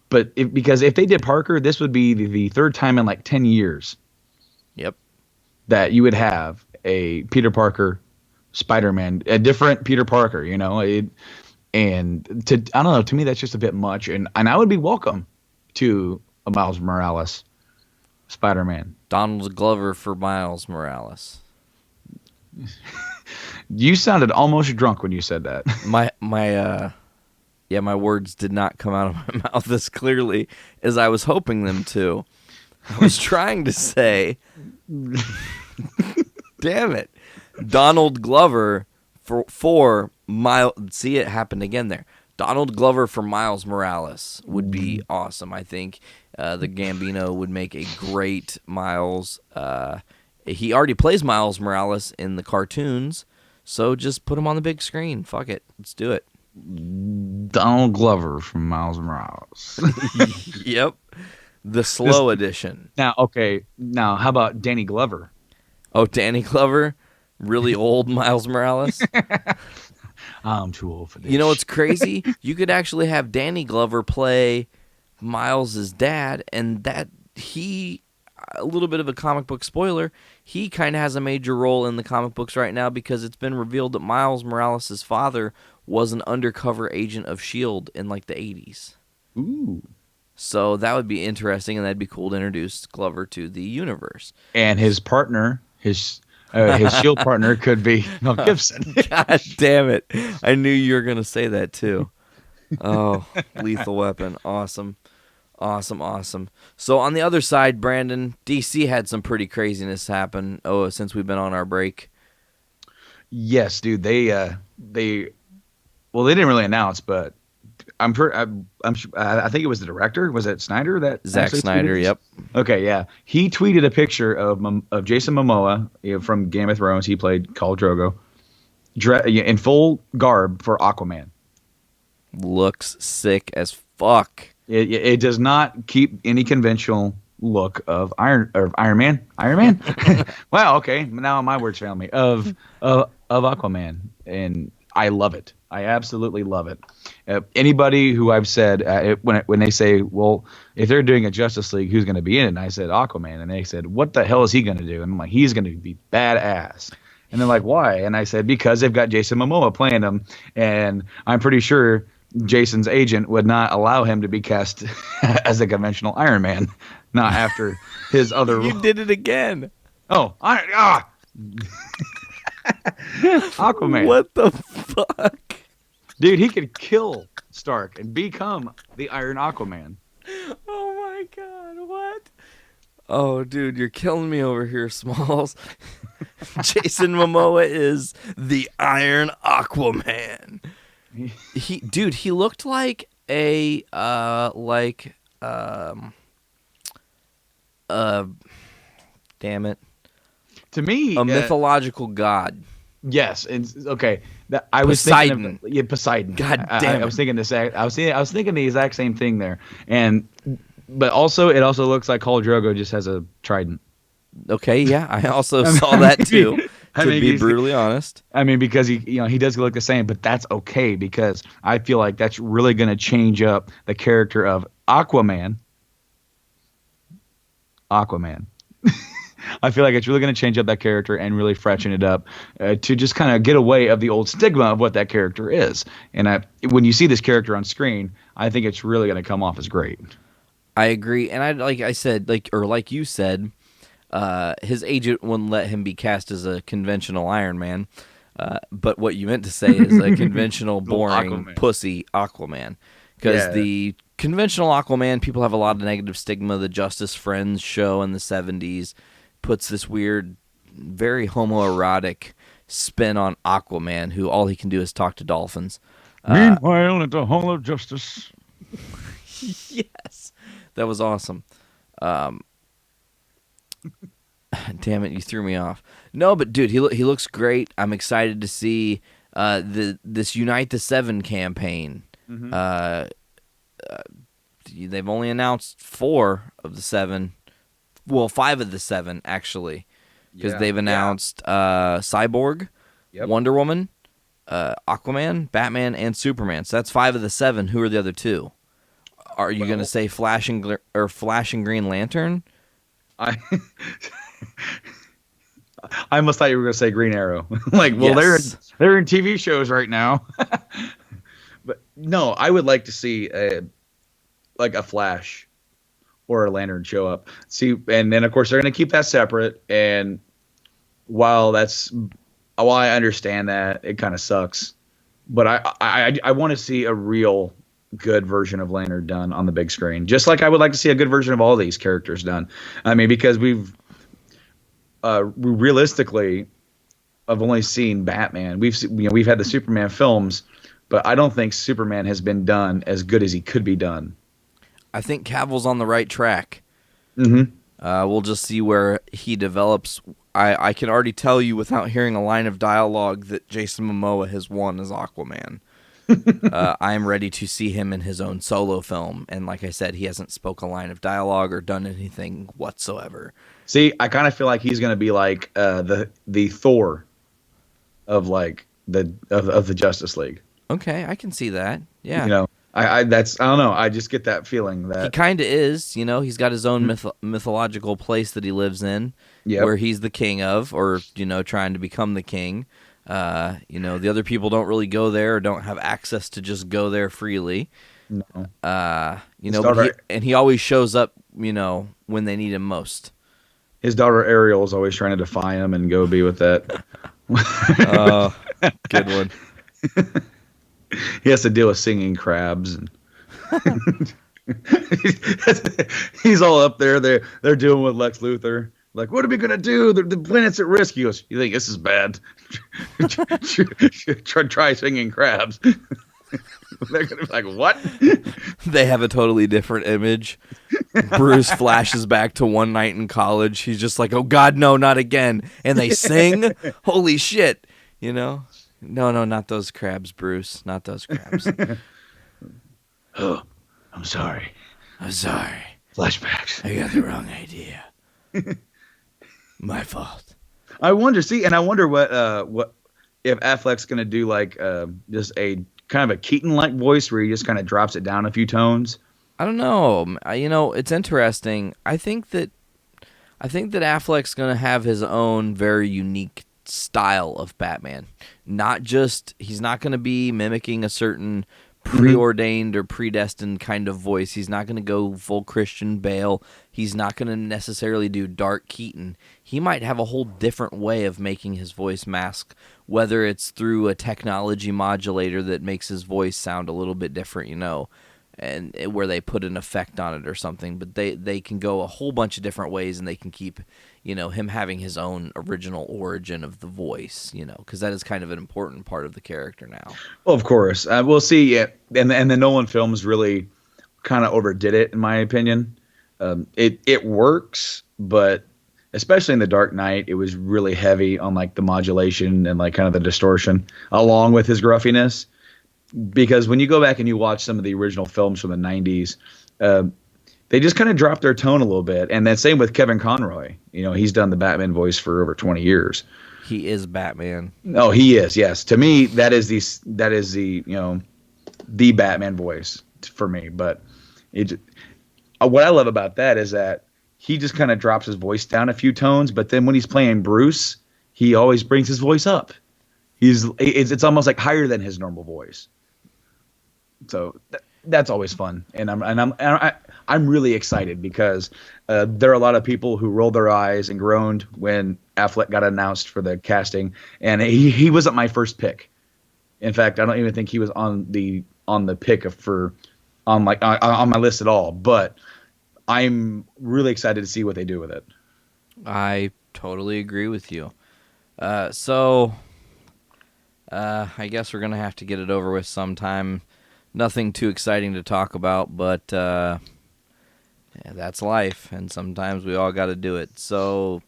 Because if they did Parker, this would be the third time in like 10 years. Yep. That you would have a Peter Parker Spider-Man, a different Peter Parker, I don't know, to me that's just a bit much, and I would be welcome to a Miles Morales Spider-Man. Donald Glover for Miles Morales. You sounded almost drunk when you said that. My words did not come out of my mouth as clearly as I was hoping them to. I was trying to say, damn it, Donald Glover for Miles. See, it happened again there. Donald Glover for Miles Morales would be awesome. I think the Gambino would make a great Miles. He already plays Miles Morales in the cartoons, so just put him on the big screen. Fuck it, let's do it. Donald Glover from Miles Morales. Yep, the slow edition. Now, how about Danny Glover? Oh, Danny Glover, really old Miles Morales. I'm too old for this. You know what's crazy? You could actually have Danny Glover play Miles' dad, and a little bit of a comic book spoiler, he kind of has a major role in the comic books right now because it's been revealed that Miles Morales' father was an undercover agent of S.H.I.E.L.D. in like the 80s. Ooh. So that would be interesting, and that'd be cool to introduce Glover to the universe. And his partner, his S.H.I.E.L.D. partner could be Mel Gibson. God damn it. I knew you were going to say that too. Oh, Lethal Weapon. Awesome. Awesome. So on the other side, Brandon, DC had some pretty craziness happen since we've been on our break. Yes, dude. They didn't really announce, but I think it was the director. Was it Snyder? That Zack Snyder. Yep. Okay, yeah. He tweeted a picture of Jason Momoa from Game of Thrones. He played Khal Drogo, in full garb for Aquaman. Looks sick as fuck. It does not keep any conventional look of Iron Man. Iron Man. Wow. Okay. Now my words fail me. Of Aquaman, and I love it. I absolutely love it. Anybody who I've said when they say, well, if they're doing a Justice League, who's going to be in it? And I said Aquaman, and they said, what the hell is he going to do? And I'm like, he's going to be badass. And they're like, why? And I said, because they've got Jason Momoa playing him, and I'm pretty sure Jason's agent would not allow him to be cast as a conventional Iron Man, not after his other. You did it again. Oh, Aquaman. What the fuck? Dude, he could kill Stark and become the Iron Aquaman. Oh my god, what? Oh, dude, you're killing me over here, Smalls. Jason Momoa is the Iron Aquaman. He looked like a damn it. To me, a mythological god. Yes, and okay. I was Poseidon. Thinking of Poseidon. God damn it. I was thinking I was thinking the exact same thing there, but also it also looks like Khal Drogo just has a trident. Okay, yeah, I also saw that too. I To mean, be brutally honest. because he does look the same, but that's okay because I feel like that's really going to change up the character of Aquaman. I feel like it's really going to change up that character and really freshen it up to just kind of get away of the old stigma of what that character is. And when you see this character on screen, I think it's really going to come off as great. I agree, and like you said, his agent wouldn't let him be cast as a conventional Iron Man. But what you meant to say is a conventional, boring, Aquaman. pussy Aquaman. Because the conventional Aquaman, people have a lot of negative stigma. The Justice Friends show in the 70s puts this weird, very homoerotic spin on Aquaman, who all he can do is talk to dolphins. Meanwhile, at the Hall of Justice. Yes. That was awesome. Damn it, you threw me off. No, but dude, he looks great. I'm excited to see this Unite the Seven campaign. Mm-hmm. They've only announced 4 of the 7. Well, 5 of the 7 actually, because they've announced Cyborg, Wonder Woman, Aquaman, Batman, and Superman. So that's 5 of the 7. Who are the other 2? Are you going to say Flash and Green Lantern? I almost thought you were going to say Green Arrow. Yes. they're in TV shows right now. But no, I would like to see a Flash or a Lantern show up. See, and then of course they're going to keep that separate. And while I understand that, it kind of sucks. But I want to see a real good version of Lantern done on the big screen, just like I would like to see a good version of all these characters done. I mean, because we realistically have only seen Batman. We've had the Superman films, but I don't think Superman has been done as good as he could be done. I think Cavill's on the right track. Mm-hmm. We'll just see where he develops. I can already tell you without hearing a line of dialogue that Jason Momoa has won as Aquaman. I am ready to see him in his own solo film, and like I said, he hasn't spoke a line of dialogue or done anything whatsoever. See, I kind of feel like he's going to be like the Thor of the Justice League. Okay, I can see that. Yeah, I don't know. I just get that feeling that he kind of is. He's got his own mythological place that he lives in, where he's the king of, or trying to become the king. The other people don't really go there or don't have access to just go there freely. No. He always shows up, when they need him most. His daughter Ariel is always trying to defy him and go be with that. Oh, good one. He has to deal with singing crabs, and he's all up there. They're dealing with Lex Luthor. Like, what are we gonna do? The planet's at risk. He goes, "You think this is bad? Try singing crabs." They're gonna be like, "What?" They have a totally different image. Bruce flashes back to one night in college. He's just like, "Oh God, no, not again!" And they sing. Holy shit! No, not those crabs, Bruce. Not those crabs. Oh, I'm sorry. Flashbacks. I got the wrong idea. My fault. I wonder what if Affleck's gonna do just a kind of a Keaton-like voice where he just kind of drops it down a few tones. I don't know. It's interesting. I think that Affleck's gonna have his own very unique style of Batman. He's not gonna be mimicking a certain preordained or predestined kind of voice. He's not going to go full Christian Bale. He's not going to necessarily do dark Keaton. He might have a whole different way of making his voice mask, whether it's through a technology modulator that makes his voice sound a little bit different, and where they put an effect on it or something. But they can go a whole bunch of different ways, and they can keep him having his own original origin of the voice, because that is kind of an important part of the character now. Well, of course. We'll see. And the Nolan films really kind of overdid it, in my opinion. It works, but especially in The Dark Knight, it was really heavy on the modulation and kind of the distortion, along with his gruffiness. Because when you go back and you watch some of the original films from the 90s, they just kind of dropped their tone a little bit. And then same with Kevin Conroy. He's done the Batman voice for over 20 years. He is Batman. Oh, he is. Yes, to me, that is the the Batman voice for me. But what I love about that is that he just kind of drops his voice down a few tones, but then when he's playing Bruce, he always brings his voice up. It's almost like higher than his normal voice. So that's always fun, and I'm really excited because there are a lot of people who rolled their eyes and groaned when Affleck got announced for the casting, and he wasn't my first pick. In fact, I don't even think he was on the pick on my list at all. But I'm really excited to see what they do with it. I totally agree with you. So I guess we're gonna have to get it over with sometime. Nothing too exciting to talk about, but yeah, that's life, and sometimes we all got to do it. So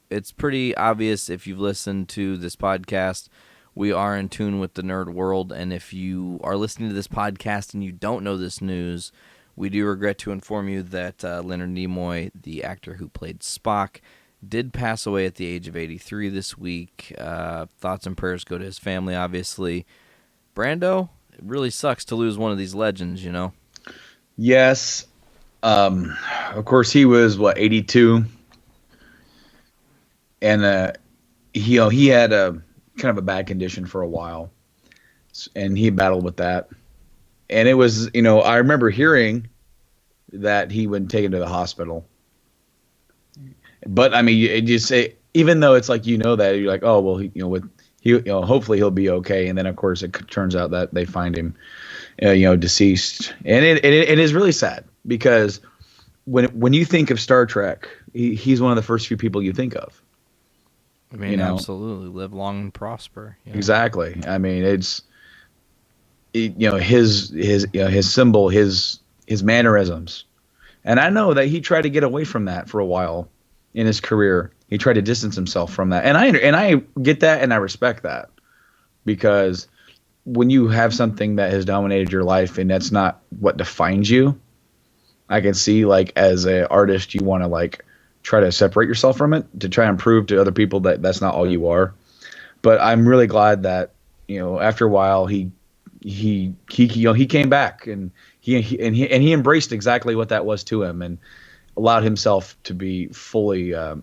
it's pretty obvious if you've listened to this podcast, we are in tune with the nerd world, and if you are listening to this podcast and you don't know this news, we do regret to inform you that Leonard Nimoy, the actor who played Spock, did pass away at the age of 83 this week. Thoughts and prayers go to his family, obviously. Brando, it really sucks to lose one of these legends, Yes. Of course, he was 82, and he had a kind of a bad condition for a while, and he battled with that. And it was, I remember hearing that he would take him to the hospital. But I mean, you just say, even though it's like that, you're like, oh well, hopefully he'll be okay. And then of course it turns out that they find him, deceased, and it is really sad because when you think of Star Trek, he's one of the first few people you think of. I mean, absolutely, live long and prosper. Exactly. I mean, it's his symbol, his mannerisms, and I know that he tried to get away from that for a while in his career. He tried to distance himself from that, and I get that, and I respect that, because when you have something that has dominated your life and that's not what defines you, I can see as an artist you want to try to separate yourself from it to try and prove to other people that that's not all you are. But I'm really glad that after a while he came back and he embraced exactly what that was to him and allowed himself to be fully to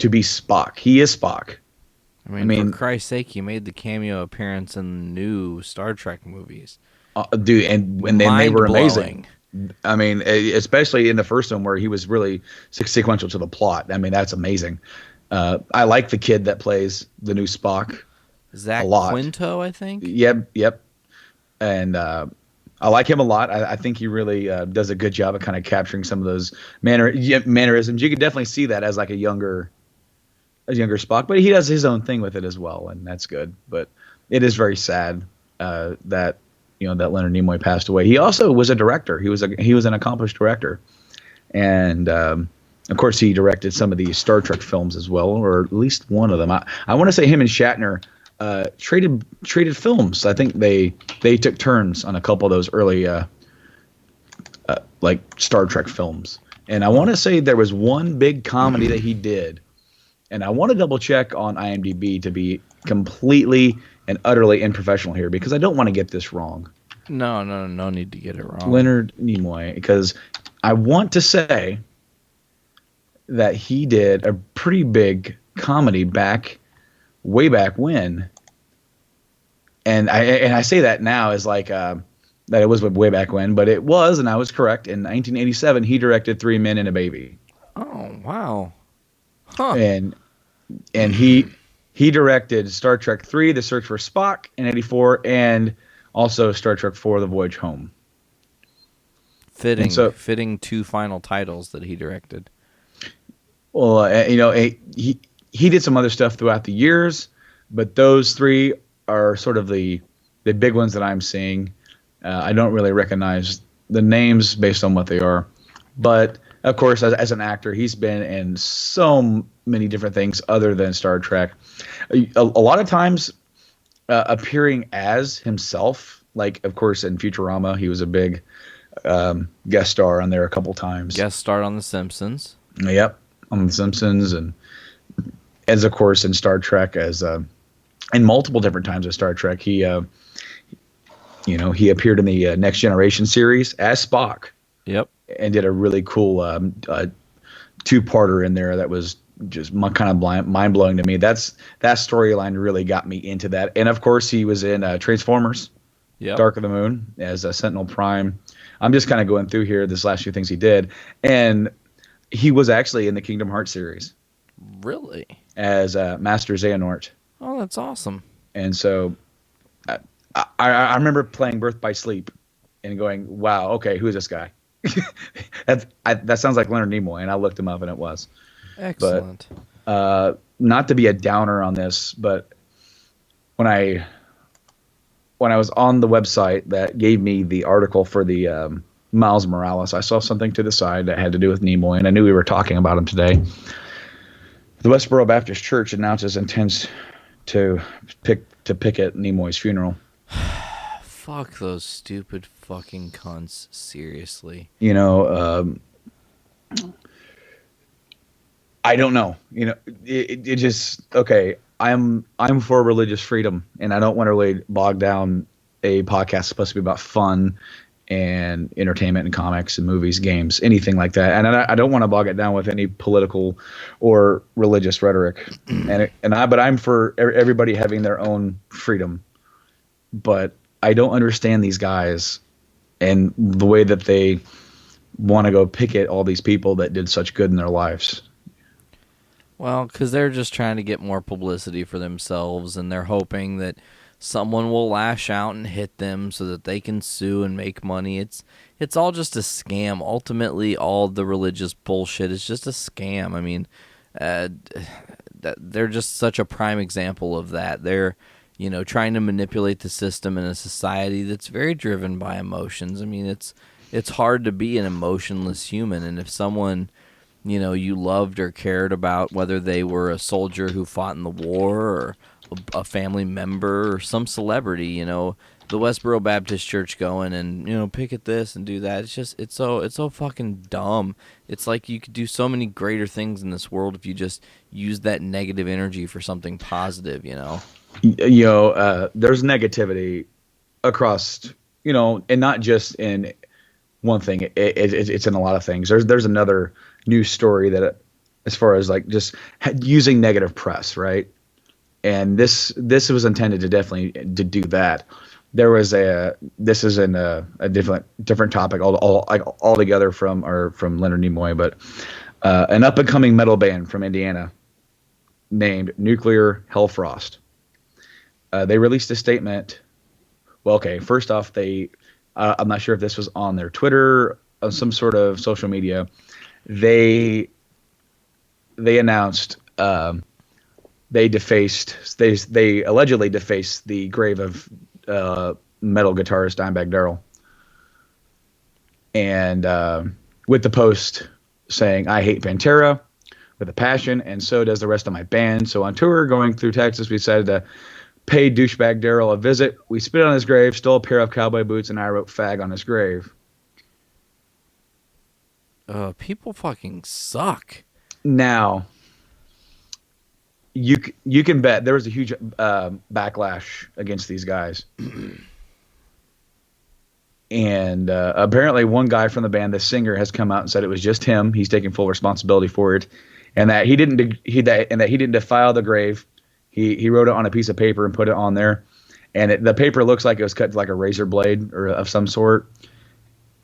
be Spock. He is Spock. I mean, for Christ's sake, he made the cameo appearance in new Star Trek movies. Dude, and then they were amazing. I mean, especially in the first one where he was really sequential to the plot. I mean, that's amazing. I like the kid that plays the new Spock. Zach a lot. Quinto, I think. Yep. And I like him a lot. I think he really does a good job of kind of capturing some of those mannerisms. You could definitely see that as a younger Spock, but he does his own thing with it as well, and that's good. But it is very sad that that Leonard Nimoy passed away. He also was a director. He was an accomplished director, and of course he directed some of the Star Trek films as well, or at least one of them. I want to say him and Shatner traded films. I think they took turns on a couple of those early Star Trek films. And I want to say there was one big comedy that he did, and I want to double check on IMDb to be completely and utterly unprofessional here because I don't want to get this wrong. No need to get it wrong. Leonard Nimoy, because I want to say that he did a pretty big comedy way back when. And I say that now as that it was way back when, but it was, and I was correct. In 1987, he directed Three Men and a Baby. Oh, wow. Huh. And he directed Star Trek 3, The Search for Spock in 84, and also Star Trek 4, The Voyage Home. Fitting two final titles that he directed. Well, he did some other stuff throughout the years, but those three are sort of the big ones that I'm seeing. I don't really recognize the names based on what they are, but of course, as an actor, he's been in so many different things other than Star Trek. A lot of times appearing as himself, of course in Futurama, he was a big guest star on there a couple times. Guest starred on The Simpsons. Yep, on The Simpsons, and as of course in Star Trek, as in multiple different times of Star Trek, he he appeared in the Next Generation series as Spock. Yep. And did a really cool two-parter in there that was just kind of mind-blowing to me. That storyline really got me into that. And of course, he was in Transformers, Yep. Dark of the Moon as Sentinel Prime. I'm just kind of going through here this last few things he did, and he was actually in the Kingdom Hearts series. Really? As Master Xehanort. Oh, that's awesome. And so I remember playing Birth by Sleep and going, wow, okay, who is this guy? That sounds like Leonard Nimoy, and I looked him up, and it was. Excellent. But not to be a downer on this, but when I was on the website that gave me the article for the Miles Morales, I saw something to the side that had to do with Nimoy, and I knew we were talking about him today. The Westboro Baptist Church announces intends to picket Nimoy's funeral. Fuck those stupid fucking cunts. Seriously. I don't know. It just okay. I'm for religious freedom, and I don't want to really bog down a podcast supposed to be about fun and entertainment and comics and movies, games, anything like that. And I don't want to bog it down with any political or religious rhetoric. But I'm for everybody having their own freedom. But I don't understand these guys and the way that they want to go picket all these people that did such good in their lives. Well, because they're just trying to get more publicity for themselves, and they're hoping that someone will lash out and hit them so that they can sue and make money. It's all just a scam. Ultimately, all the religious bullshit is just a scam. I mean, they're just such a prime example of that. They're trying to manipulate the system in a society that's very driven by emotions. I mean, it's hard to be an emotionless human, and if someone you loved or cared about, whether they were a soldier who fought in the war or a family member or some celebrity, the Westboro Baptist Church going and picket this and do that. It's so fucking dumb. It's like you could do so many greater things in this world if you just use that negative energy for something positive. There's negativity across, and not just in one thing. It's in a lot of things. There's another news story that, as far as like just using negative press, right? And this was intended to definitely to do that. There was this is in a different topic altogether from Leonard Nimoy, but an up and coming metal band from Indiana named Nuclear Hellfrost. They released a statement. Well, okay, first off, I'm not sure if this was on their Twitter or some sort of social media. They announced they allegedly defaced the grave of metal guitarist Dimebag Darrell, and with the post saying, "I hate Pantera with a passion, and so does the rest of my band. So on tour going through Texas, we decided to pay douchebag Darrell a visit. We spit on his grave, stole a pair of cowboy boots, and I wrote fag on his grave." People fucking suck. Now, you can bet there was a huge backlash against these guys. And apparently one guy from the band, the singer, has come out and said it was just him. He's taking full responsibility for it, and that he didn't defile the grave. He wrote it on a piece of paper and put it on there, and the paper looks like it was cut like a razor blade or of some sort,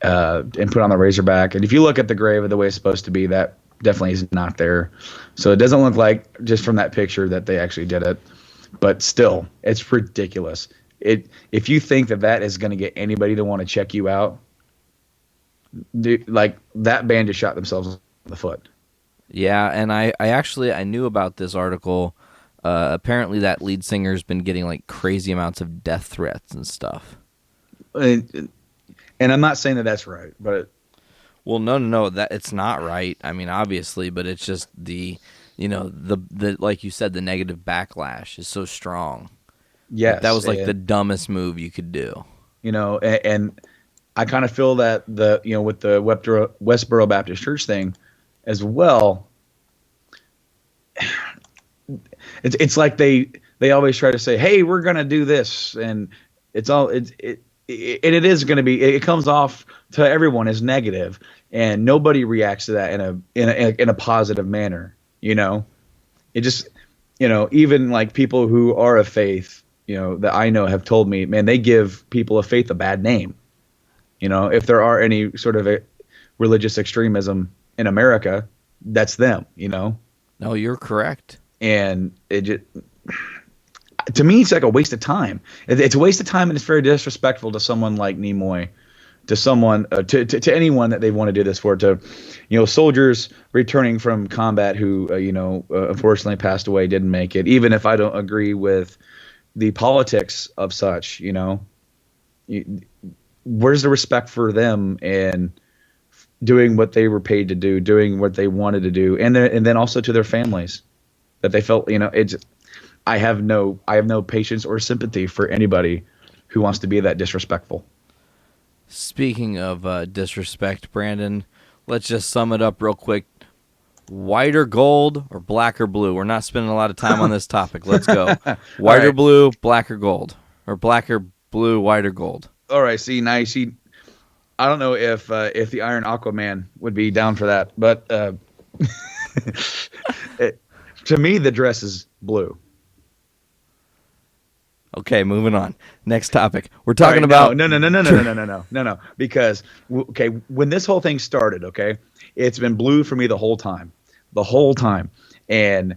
and put on the razorback. And if you look at the grave the way it's supposed to be, that definitely is not there. So it doesn't look like, just from that picture, that they actually did it. But still, it's ridiculous. If you think that is going to get anybody to want to check you out, like that band just shot themselves in the foot. Yeah, and I knew about this article. Apparently that lead singer's been getting like crazy amounts of death threats and stuff. And I'm not saying that that's right, but well, no, that it's not right. I mean, obviously, but it's just the like you said, the negative backlash is so strong. Yes, that was like the dumbest move you could do. And I kind of feel that with the Westboro Baptist Church thing as well, It's like they always try to say, "Hey, we're gonna do this," and it's all it is going to be. It comes off to everyone as negative, and nobody reacts to that in a positive manner. It just even like people who are of faith, that I know have told me, man, they give people of faith a bad name. If there are any sort of a religious extremism in America, that's them. No, you're correct. And it just, to me, it's like a waste of time. It's a waste of time, and it's very disrespectful to someone like Nimoy, to someone, to anyone that they want to do this for, to, soldiers returning from combat who, unfortunately passed away, didn't make it. Even if I don't agree with the politics of such, where's the respect for them and doing what they were paid to do, doing what they wanted to do, and then also to their families that they felt, it's. I have no patience or sympathy for anybody who wants to be that disrespectful. Speaking of disrespect, Brandon, let's just sum it up real quick. White or gold, or black or blue? We're not spending a lot of time on this topic. Let's go. White or blue, black or gold? Or black or blue, white or gold? All right, see, now you see, I don't know if the Iron Aquaman would be down for that, but to me, the dress is blue. Okay, moving on. Next topic. We're talking about no. Because when this whole thing started, it's been blue for me the whole time, and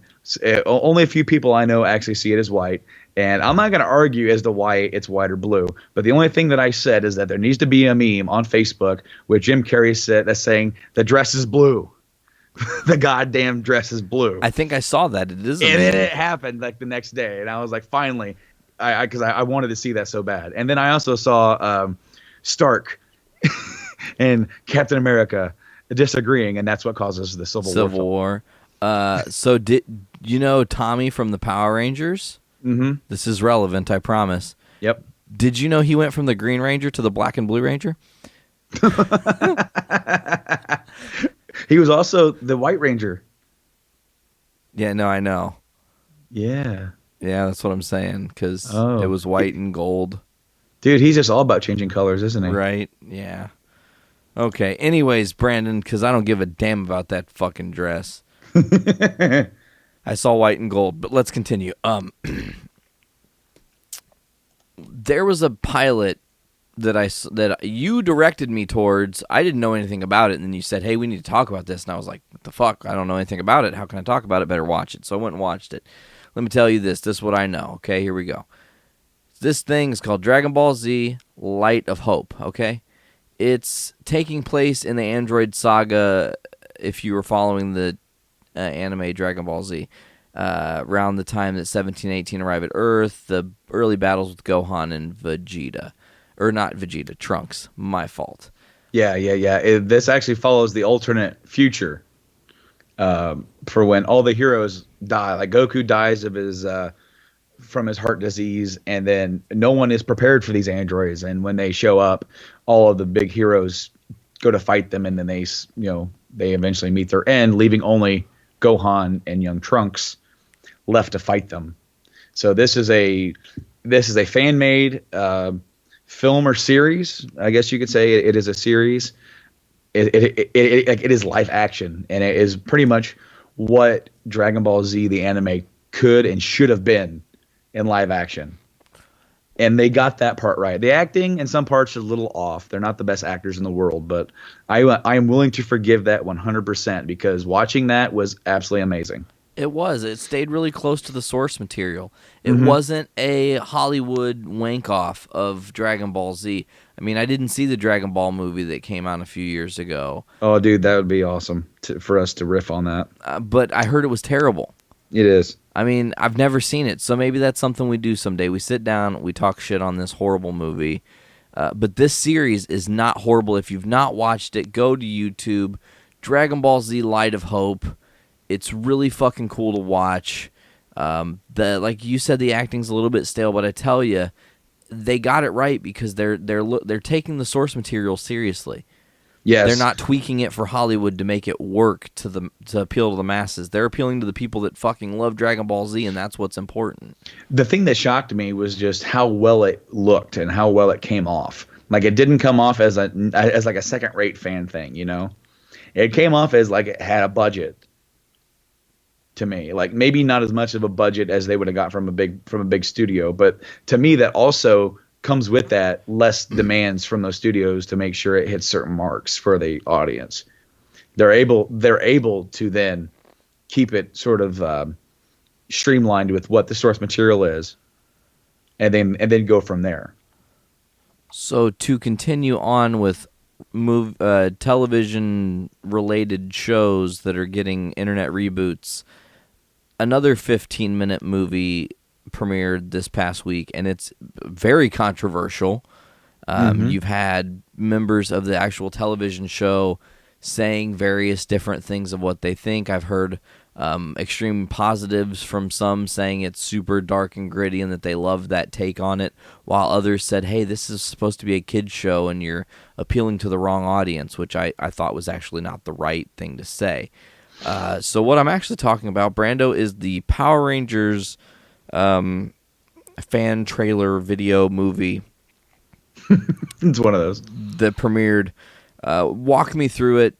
only a few people I know actually see it as white. And I'm not going to argue as to why it's white or blue, but the only thing that I said is that there needs to be a meme on Facebook with Jim Carrey said that's saying the dress is blue. The goddamn dress is blue. I think I saw that. It is, and it happened like the next day, and I was like, finally. Because I wanted to see that so bad. And then I also saw Stark and Captain America disagreeing, and that's what causes the Civil War. So did you know Tommy from the Power Rangers? Mm-hmm. This is relevant, I promise. Yep. Did you know he went from the Green Ranger to the Black and Blue Ranger? He was also the White Ranger. Yeah, no, I know. Yeah. Yeah, that's what I'm saying, because it was white and gold. Dude, he's just all about changing colors, isn't he? Right, yeah. Okay, anyways, Brandon, because I don't give a damn about that fucking dress. I saw white and gold, but let's continue. There was a pilot that you directed me towards. I didn't know anything about it, and then you said, hey, we need to talk about this, and I was like, what the fuck? I don't know anything about it. How can I talk about it? Better watch it. So I went and watched it. Let me tell you this. This is what I know. Okay, here we go. This thing is called Dragon Ball Z Light of Hope. Okay, it's taking place in the Android saga. If you were following the anime Dragon Ball Z, around the time that 1718 arrive at Earth, the early battles with Gohan and Vegeta, or not Vegeta, Trunks. My fault. Yeah. This actually follows the alternate future. For when all the heroes die, like Goku dies of his from his heart disease, and then no one is prepared for these androids. And when they show up, all of the big heroes go to fight them, and then they eventually meet their end, leaving only Gohan and young Trunks left to fight them. So this is a fan made film or series, I guess you could say. It is a series. It is live action, and it is pretty much what Dragon Ball Z, the anime, could and should have been in live action. And they got that part right. The acting in some parts is a little off. They're not the best actors in the world, but I am willing to forgive that 100% because watching that was absolutely amazing. It was. It stayed really close to the source material. It wasn't a Hollywood wank-off of Dragon Ball Z. I mean, I didn't see the Dragon Ball movie that came out a few years ago. Oh, dude, that would be awesome for us to riff on that. But I heard it was terrible. It is. I mean, I've never seen it, so maybe that's something we do someday. We sit down, we talk shit on this horrible movie. But this series is not horrible. If you've not watched it, go to YouTube. Dragon Ball Z Light of Hope. It's really fucking cool to watch. Like you said, the acting's a little bit stale, but I tell you, they got it right because they're taking the source material seriously. They're Yes. not tweaking it for Hollywood to make it work to appeal to the masses. They're appealing to the people that fucking love Dragon Ball Z, and that's what's important. The thing that shocked me was just how well it looked and how well it came off. Like it didn't come off as like a second rate fan thing, you know. It came off as like it had a budget to me. Like maybe not as much of a budget as they would have got from a big studio, but to me that also comes with that less demands from those studios to make sure it hits certain marks for the audience. They're able to then keep it sort of streamlined with what the source material is, and then go from there. So to continue on with television related shows that are getting internet reboots, another 15-minute movie premiered this past week, and it's very controversial. You've had members of the actual television show saying various different things of what they think. I've heard extreme positives from some saying it's super dark and gritty and that they love that take on it, while others said, hey, this is supposed to be a kid's show and you're appealing to the wrong audience, which I thought was actually not the right thing to say. So what I'm actually talking about, Brando, is the Power Rangers fan trailer video movie. It's one of those that premiered. Walk me through it.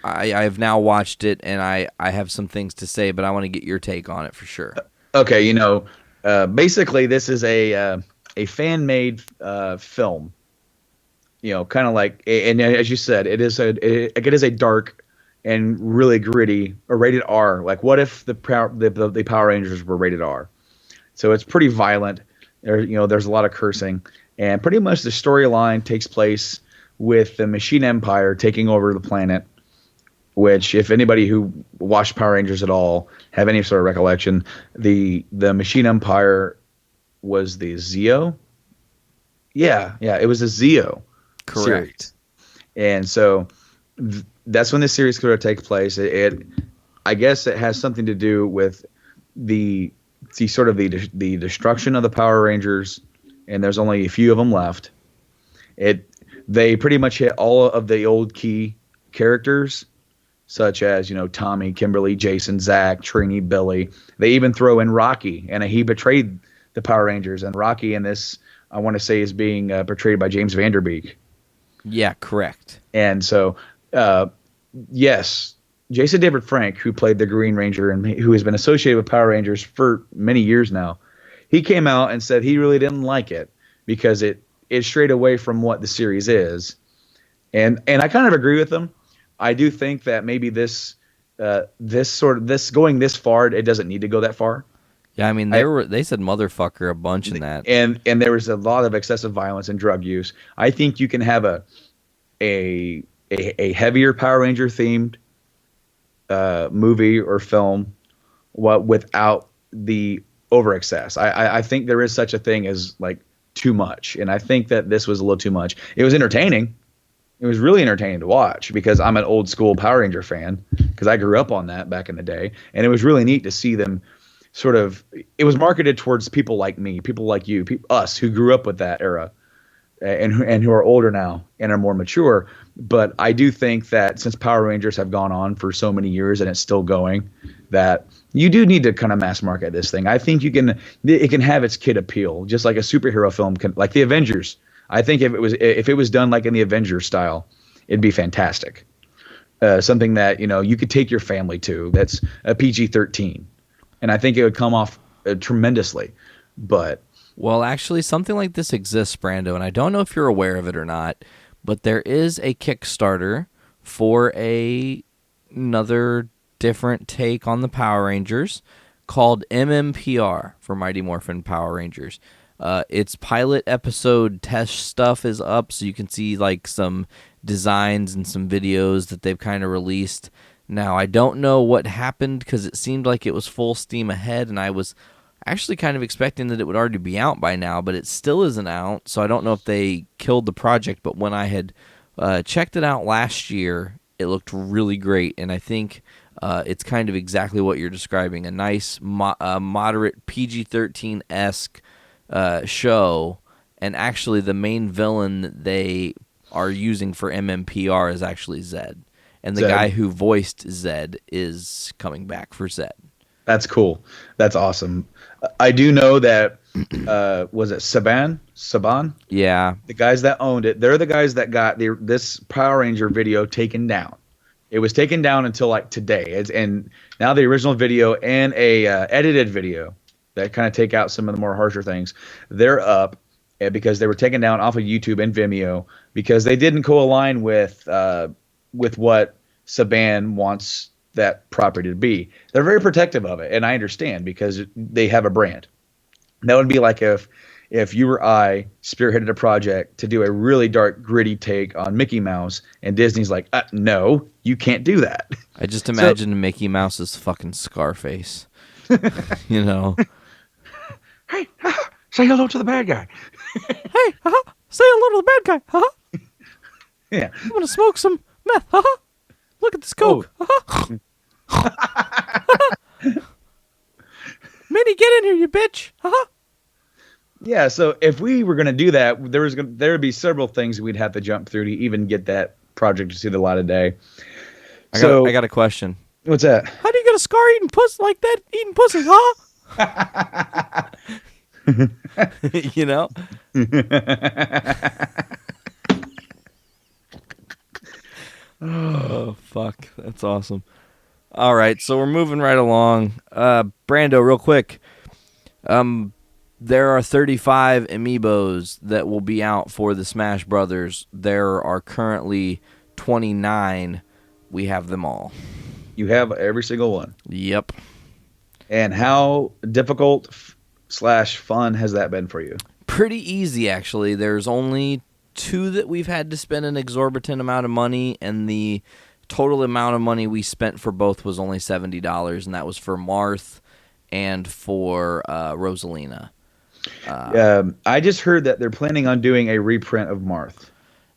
I have now watched it, and I have some things to say, but I want to get your take on it for sure. Okay, basically this is a fan-made film. Kind of like, and as you said, it is a dark and really gritty, or rated R. Like, what if the Power Rangers were rated R? So it's pretty violent. There's a lot of cursing, and pretty much the storyline takes place with the Machine Empire taking over the planet. Which, if anybody who watched Power Rangers at all have any sort of recollection, the Machine Empire was the Zeo. Yeah, it was a Zeo. Correct. Series. And so that's when the series could take place. I guess it has something to do with the sort of the destruction of the Power Rangers, and there's only a few of them left. They pretty much hit all of the old key characters, such as Tommy, Kimberly, Jason, Zach, Trini, Billy. They even throw in Rocky, and he betrayed the Power Rangers. And Rocky in this, I want to say, is being portrayed by James Vanderbeek. Yeah, correct. And so, yes, Jason David Frank, who played the Green Ranger and who has been associated with Power Rangers for many years now, he came out and said he really didn't like it because it strayed away from what the series is. And I kind of agree with him. I do think that maybe this going this far, it doesn't need to go that far. Yeah, I mean they said motherfucker a bunch in that, and there was a lot of excessive violence and drug use. I think you can have a heavier Power Ranger themed movie or film without the over excess. I think there is such a thing as like too much, and I think that this was a little too much. It was entertaining. It was really entertaining to watch because I'm an old school Power Ranger fan because I grew up on that back in the day. And it was really neat to see them sort of – it was marketed towards people like me, people like you, us who grew up with that era and who are older now and are more mature. But I do think that since Power Rangers have gone on for so many years and it's still going, that you do need to kind of mass market this thing. I think it can have its kid appeal, just like a superhero film can, like the Avengers. I think if it was done like in the Avengers style, it'd be fantastic. Something that you could take your family to. That's a PG-13, and I think it would come off tremendously. But well, actually, something like this exists, Brando, and I don't know if you're aware of it or not, but there is a Kickstarter for another different take on the Power Rangers called MMPR for Mighty Morphin Power Rangers. Its pilot episode test stuff is up, so you can see like some designs and some videos that they've kind of released. Now, I don't know what happened because it seemed like it was full steam ahead, and I was actually kind of expecting that it would already be out by now, but it still isn't out, so I don't know if they killed the project. But when I had checked it out last year, it looked really great, and I think it's kind of exactly what you're describing, a nice moderate PG-13-esque show, and actually the main villain that they are using for MMPR is actually Zed. And the Zed. guy who voiced Zed is coming back for Zed. That's cool. That's awesome. I do know that was it Saban? Yeah. The guys that owned it, they're the guys that got this Power Ranger video taken down. It was taken down until like today, and now the original video and a edited video that kind of take out some of the more harsher things, they're up because they were taken down off of YouTube and Vimeo because they didn't co-align with what Saban wants that property to be. They're very protective of it, and I understand because they have a brand. That would be like if you or I spearheaded a project to do a really dark, gritty take on Mickey Mouse, and Disney's like, no, you can't do that. I just imagine Mickey Mouse's fucking Scarface. You know? Hey, say hello to the bad guy. Hey, say hello to the bad guy. Yeah. I'm going to smoke some meth. Look at this coke. Minnie, get in here, you bitch. Yeah, so if we were going to do that, there would be several things we'd have to jump through to even get that project to see the light of day. I got a question. What's that? How do you get a scar eating pussy like that? Eating pussy, You know? Oh, fuck. That's awesome. All right, so we're moving right along. Brando, real quick. There are 35 amiibos that will be out for the Smash Brothers. There are currently 29. We have them all. You have every single one. Yep. And how difficult / fun has that been for you? Pretty easy, actually. There's only 2 that we've had to spend an exorbitant amount of money, and the total amount of money we spent for both was only $70, and that was for Marth and for Rosalina. I just heard that they're planning on doing a reprint of Marth.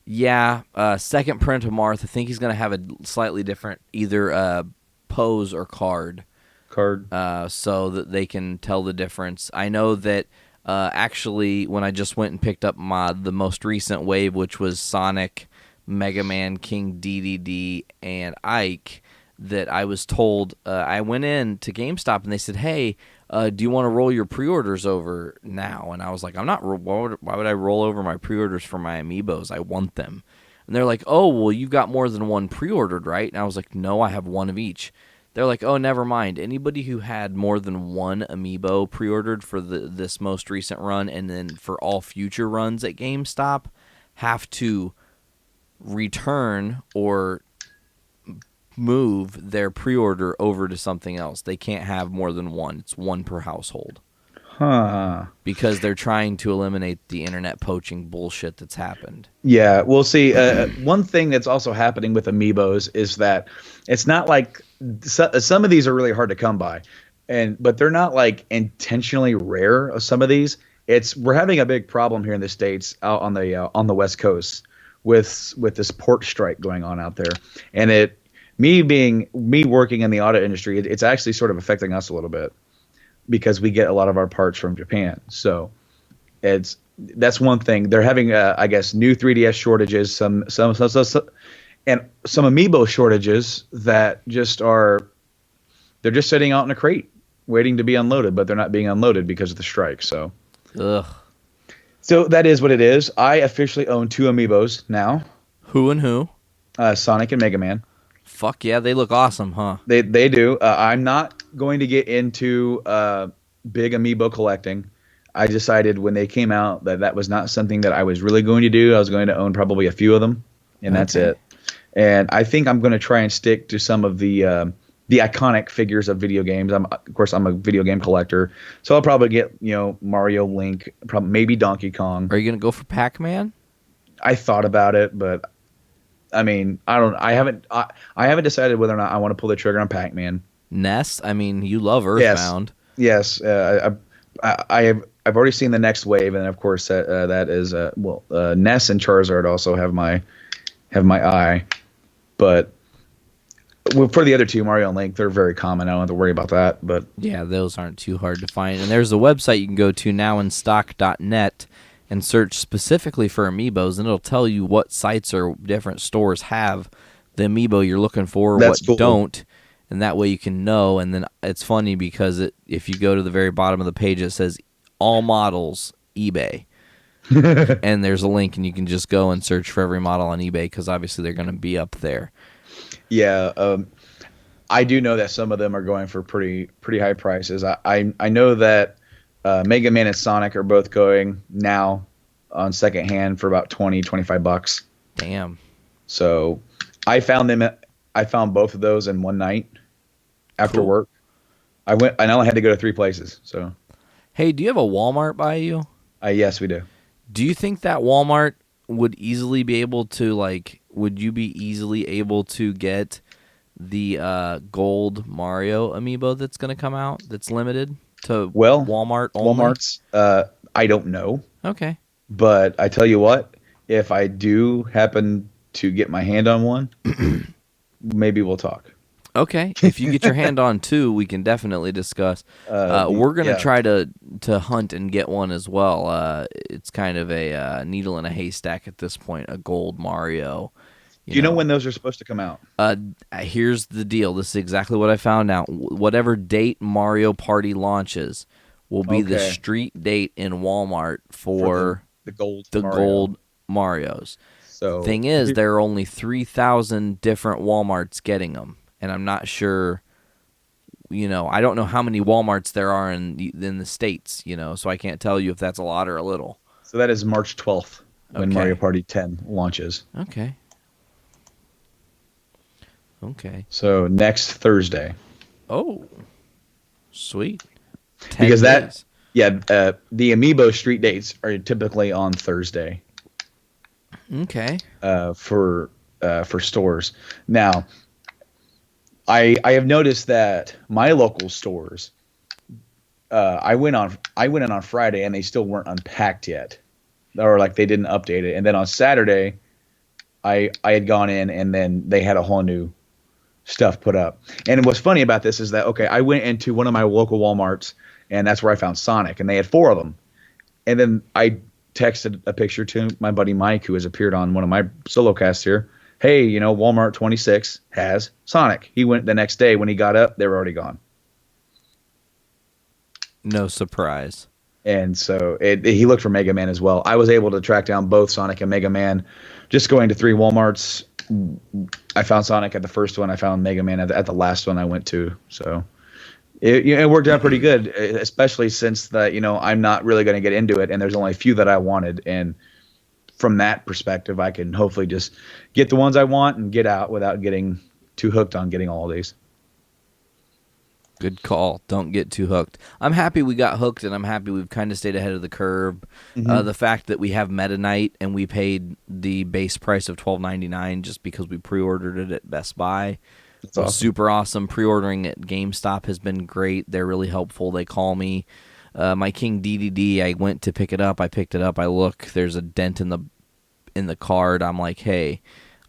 Yeah, second print of Marth. I think he's going to have a slightly different either pose or card. So that they can tell the difference. I know that actually when I just went and picked up the most recent wave, which was Sonic, Mega Man, King DDD, and Ike, that I was told, I went in to GameStop and they said, hey, do you want to roll your pre-orders over now? And I was like, why would I roll over my pre-orders for my amiibos? I want them. And they're like, oh, well, you've got more than one pre-ordered, right? And I was like, no, I have one of each. They're like, oh, never mind. Anybody who had more than one amiibo pre-ordered for this most recent run and then for all future runs at GameStop have to return or move their pre-order over to something else. They can't have more than one. It's one per household. Huh. Because they're trying to eliminate the internet poaching bullshit that's happened. Yeah, we'll see. One thing that's also happening with amiibos is that it's not like some of these are really hard to come by, but they're not like intentionally rare. Some of these, we're having a big problem here in the States out on the West Coast with this port strike going on out there, and me working in the auto industry, it's actually sort of affecting us a little bit because we get a lot of our parts from Japan. So that's one thing. They're having I guess new 3DS shortages, some and some amiibo shortages that they're just sitting out in a crate waiting to be unloaded, but they're not being unloaded because of the strike. So So that is what it is. I officially own 2 amiibos now. Who and who? Sonic and Mega Man. Fuck yeah, they look awesome, huh? They do. I'm not going to get into big amiibo collecting. I decided when they came out that was not something that I was really going to do. I was going to own probably a few of them, and that's it. And I think I'm going to try and stick to some of the iconic figures of video games. I'm a video game collector, so I'll probably get Mario, Link, maybe Donkey Kong. Are you going to go for Pac-Man? I thought about it, but I mean, I haven't decided whether or not I want to pull the trigger on Pac-Man. Ness? I mean, you love Earthbound. Yes. I've already seen the next wave, and of course that is Ness and Charizard also have my eye, but for the other 2, Mario and Link, they're very common. I don't have to worry about that. But yeah, those aren't too hard to find. And there's a website you can go to, nowinstock.net, and search specifically for amiibos, and it'll tell you what sites or different stores have the amiibo you're looking for, That's what cool. don't, and that way you can know. And then it's funny because if you go to the very bottom of the page, it says all models eBay. And there's a link, and you can just go and search for every model on eBay because obviously they're going to be up there. Yeah, I do know that some of them are going for pretty high prices. I know that Mega Man and Sonic are both going now on second hand for about $20-$25. Damn. So I found both of those in one night after Cool. work. I only had to go to 3 places. So Hey, do you have a Walmart by you? yes, we do. Do you think that Walmart would easily be able to, like, would you be easily able to get the gold Mario amiibo that's going to come out that's limited to Well, Walmart only? Walmart's, I don't know. Okay. But I tell you what, if I do happen to get my hand on one, maybe we'll talk. Okay. If you get your hand on 2, we can definitely discuss. We're going to try to hunt and get one as well. It's kind of a needle in a haystack at this point, a gold Mario. Do you know when those are supposed to come out? Here's the deal. This is exactly what I found out. Whatever date Mario Party launches will be the street date in Walmart for the gold gold Marios. So thing is, there are only 3,000 different Walmarts getting them, and I'm not sure. I don't know how many Walmarts there are in the States. So I can't tell you if that's a lot or a little. So that is March 12th when Okay. Mario Party 10 launches. Okay. So next Thursday. Oh, sweet. 10 Because days. the Amiibo street dates are typically on Thursday. Okay. For stores. Now, I have noticed that my local stores. I went in on Friday and they still weren't unpacked yet, or like they didn't update it. And then on Saturday, I had gone in and then they had a whole new stuff put up. And what's funny about this is that I went into one of my local Walmarts and that's where I found Sonic, and they had 4 of them. And then I texted a picture to my buddy Mike, who has appeared on one of my solo casts here. Hey, Walmart 26 has Sonic. He went the next day. When he got up, they were already gone. No surprise. And so he looked for Mega Man as well. I was able to track down both Sonic and Mega Man just going to 3 Walmarts. I found Sonic at the first one. I found Mega Man at the last one I went to. So it worked out pretty good, especially since that I'm not really going to get into it, and there's only a few that I wanted. And from that perspective, I can hopefully just get the ones I want and get out without getting too hooked on getting all of these. Good call. Don't get too hooked. I'm happy we got hooked, and I'm happy we've kind of stayed ahead of the curve. Mm-hmm. The fact that we have Meta Knight and we paid the base price of $12.99 just because we pre-ordered it at Best Buy. That's awesome. Super awesome. Pre-ordering at GameStop has been great. They're really helpful. They call me. My King DDD, I went to pick it up. I picked it up. I look. There's a dent in the card. I'm like, hey,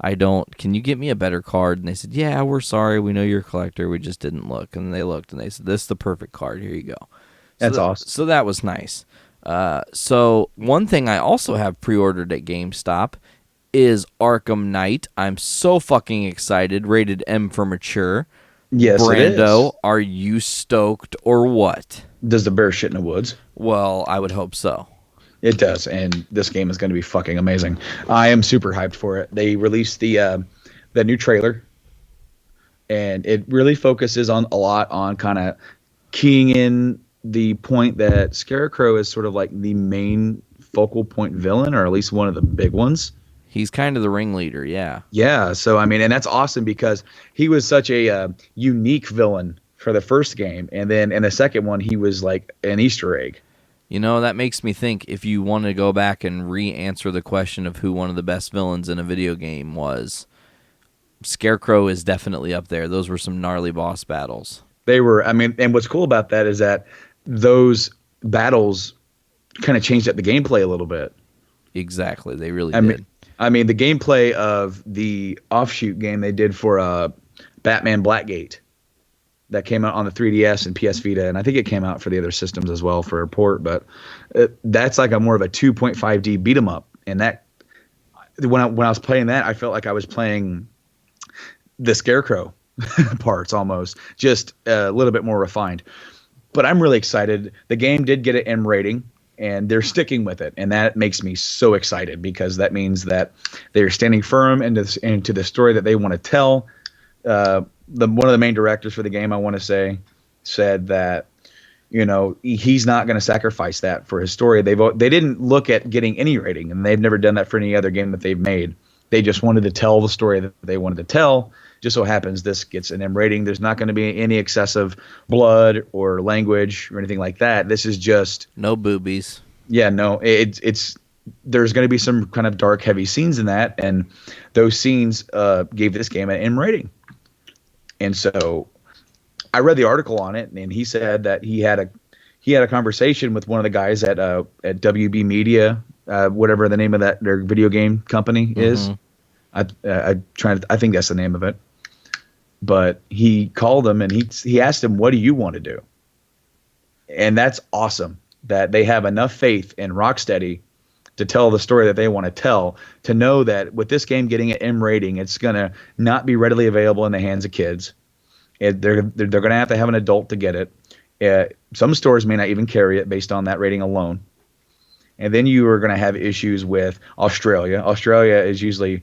can you get me a better card? And they said, yeah, we're sorry. We know you're a collector. We just didn't look. And they looked, and they said, this is the perfect card. Here you go. That's awesome. So that was nice. So one thing I also have pre-ordered at GameStop is Arkham Knight. I'm so fucking excited. Rated M for mature. Yes, Brando, it is. are you stoked or what? Does the bear shit in the woods? Well, I would hope so. It does, and this game is going to be fucking amazing. I am super hyped for it. They released the new trailer, and it really focuses a lot on kind of keying in the point that Scarecrow is sort of like the main focal point villain, or at least one of the big ones. He's kind of the ringleader, yeah. Yeah, so I mean, and that's awesome because he was such a unique villain for the first game, and then in the second one, he was like an Easter egg. That makes me think if you want to go back and re-answer the question of who one of the best villains in a video game was, Scarecrow is definitely up there. Those were some gnarly boss battles. They were, I mean, and what's cool about that is that those battles kind of changed up the gameplay a little bit. Exactly, they really did. I mean, the gameplay of the offshoot game they did for Batman Blackgate that came out on the 3DS and PS Vita, and I think it came out for the other systems as well for a port. But that's like a more of a 2.5D beat 'em up, and that when I was playing that, I felt like I was playing the Scarecrow parts almost, just a little bit more refined. But I'm really excited. The game did get an M rating, and they're sticking with it, and that makes me so excited because that means that they're standing firm into the story that they want to tell. One of the main directors for the game, I want to say, said that he's not going to sacrifice that for his story. They didn't look at getting any rating, and they've never done that for any other game that they've made. They just wanted to tell the story that they wanted to tell. Just so happens this gets an M rating. There's not going to be any excessive blood or language or anything like that. This is just no boobies. Yeah, no. It's there's going to be some kind of dark, heavy scenes in that, and those scenes gave this game an M rating. And so I read the article on it, and he said that he had a conversation with one of the guys at WB Media, whatever the name of their video game company is. I think that's the name of it. But he called him and he asked him, "What do you want to do?" And that's awesome that they have enough faith in Rocksteady to tell the story that they want to tell, to know that with this game getting an M rating, it's going to not be readily available in the hands of kids. They're going to have an adult to get it. Some stores may not even carry it based on that rating alone. And then you are going to have issues with Australia. Australia is usually,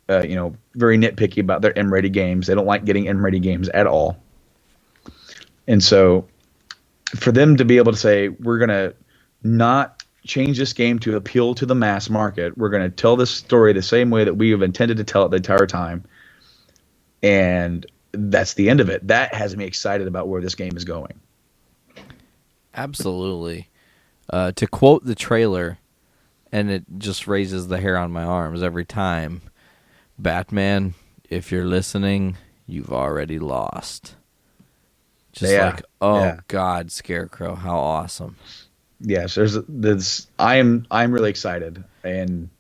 very nitpicky about their M-rated games. They don't like getting M-rated games at all. And so for them to be able to say, we're going to not change this game to appeal to the mass market. We're going to tell this story the same way that we have intended to tell it the entire time. And that's the end of it. That has me excited about where this game is going. Absolutely. To quote the trailer, and it just raises the hair on my arms every time, Batman, if you're listening, you've already lost. Just God, Scarecrow, how awesome. Yes, there's this. I'm really excited, and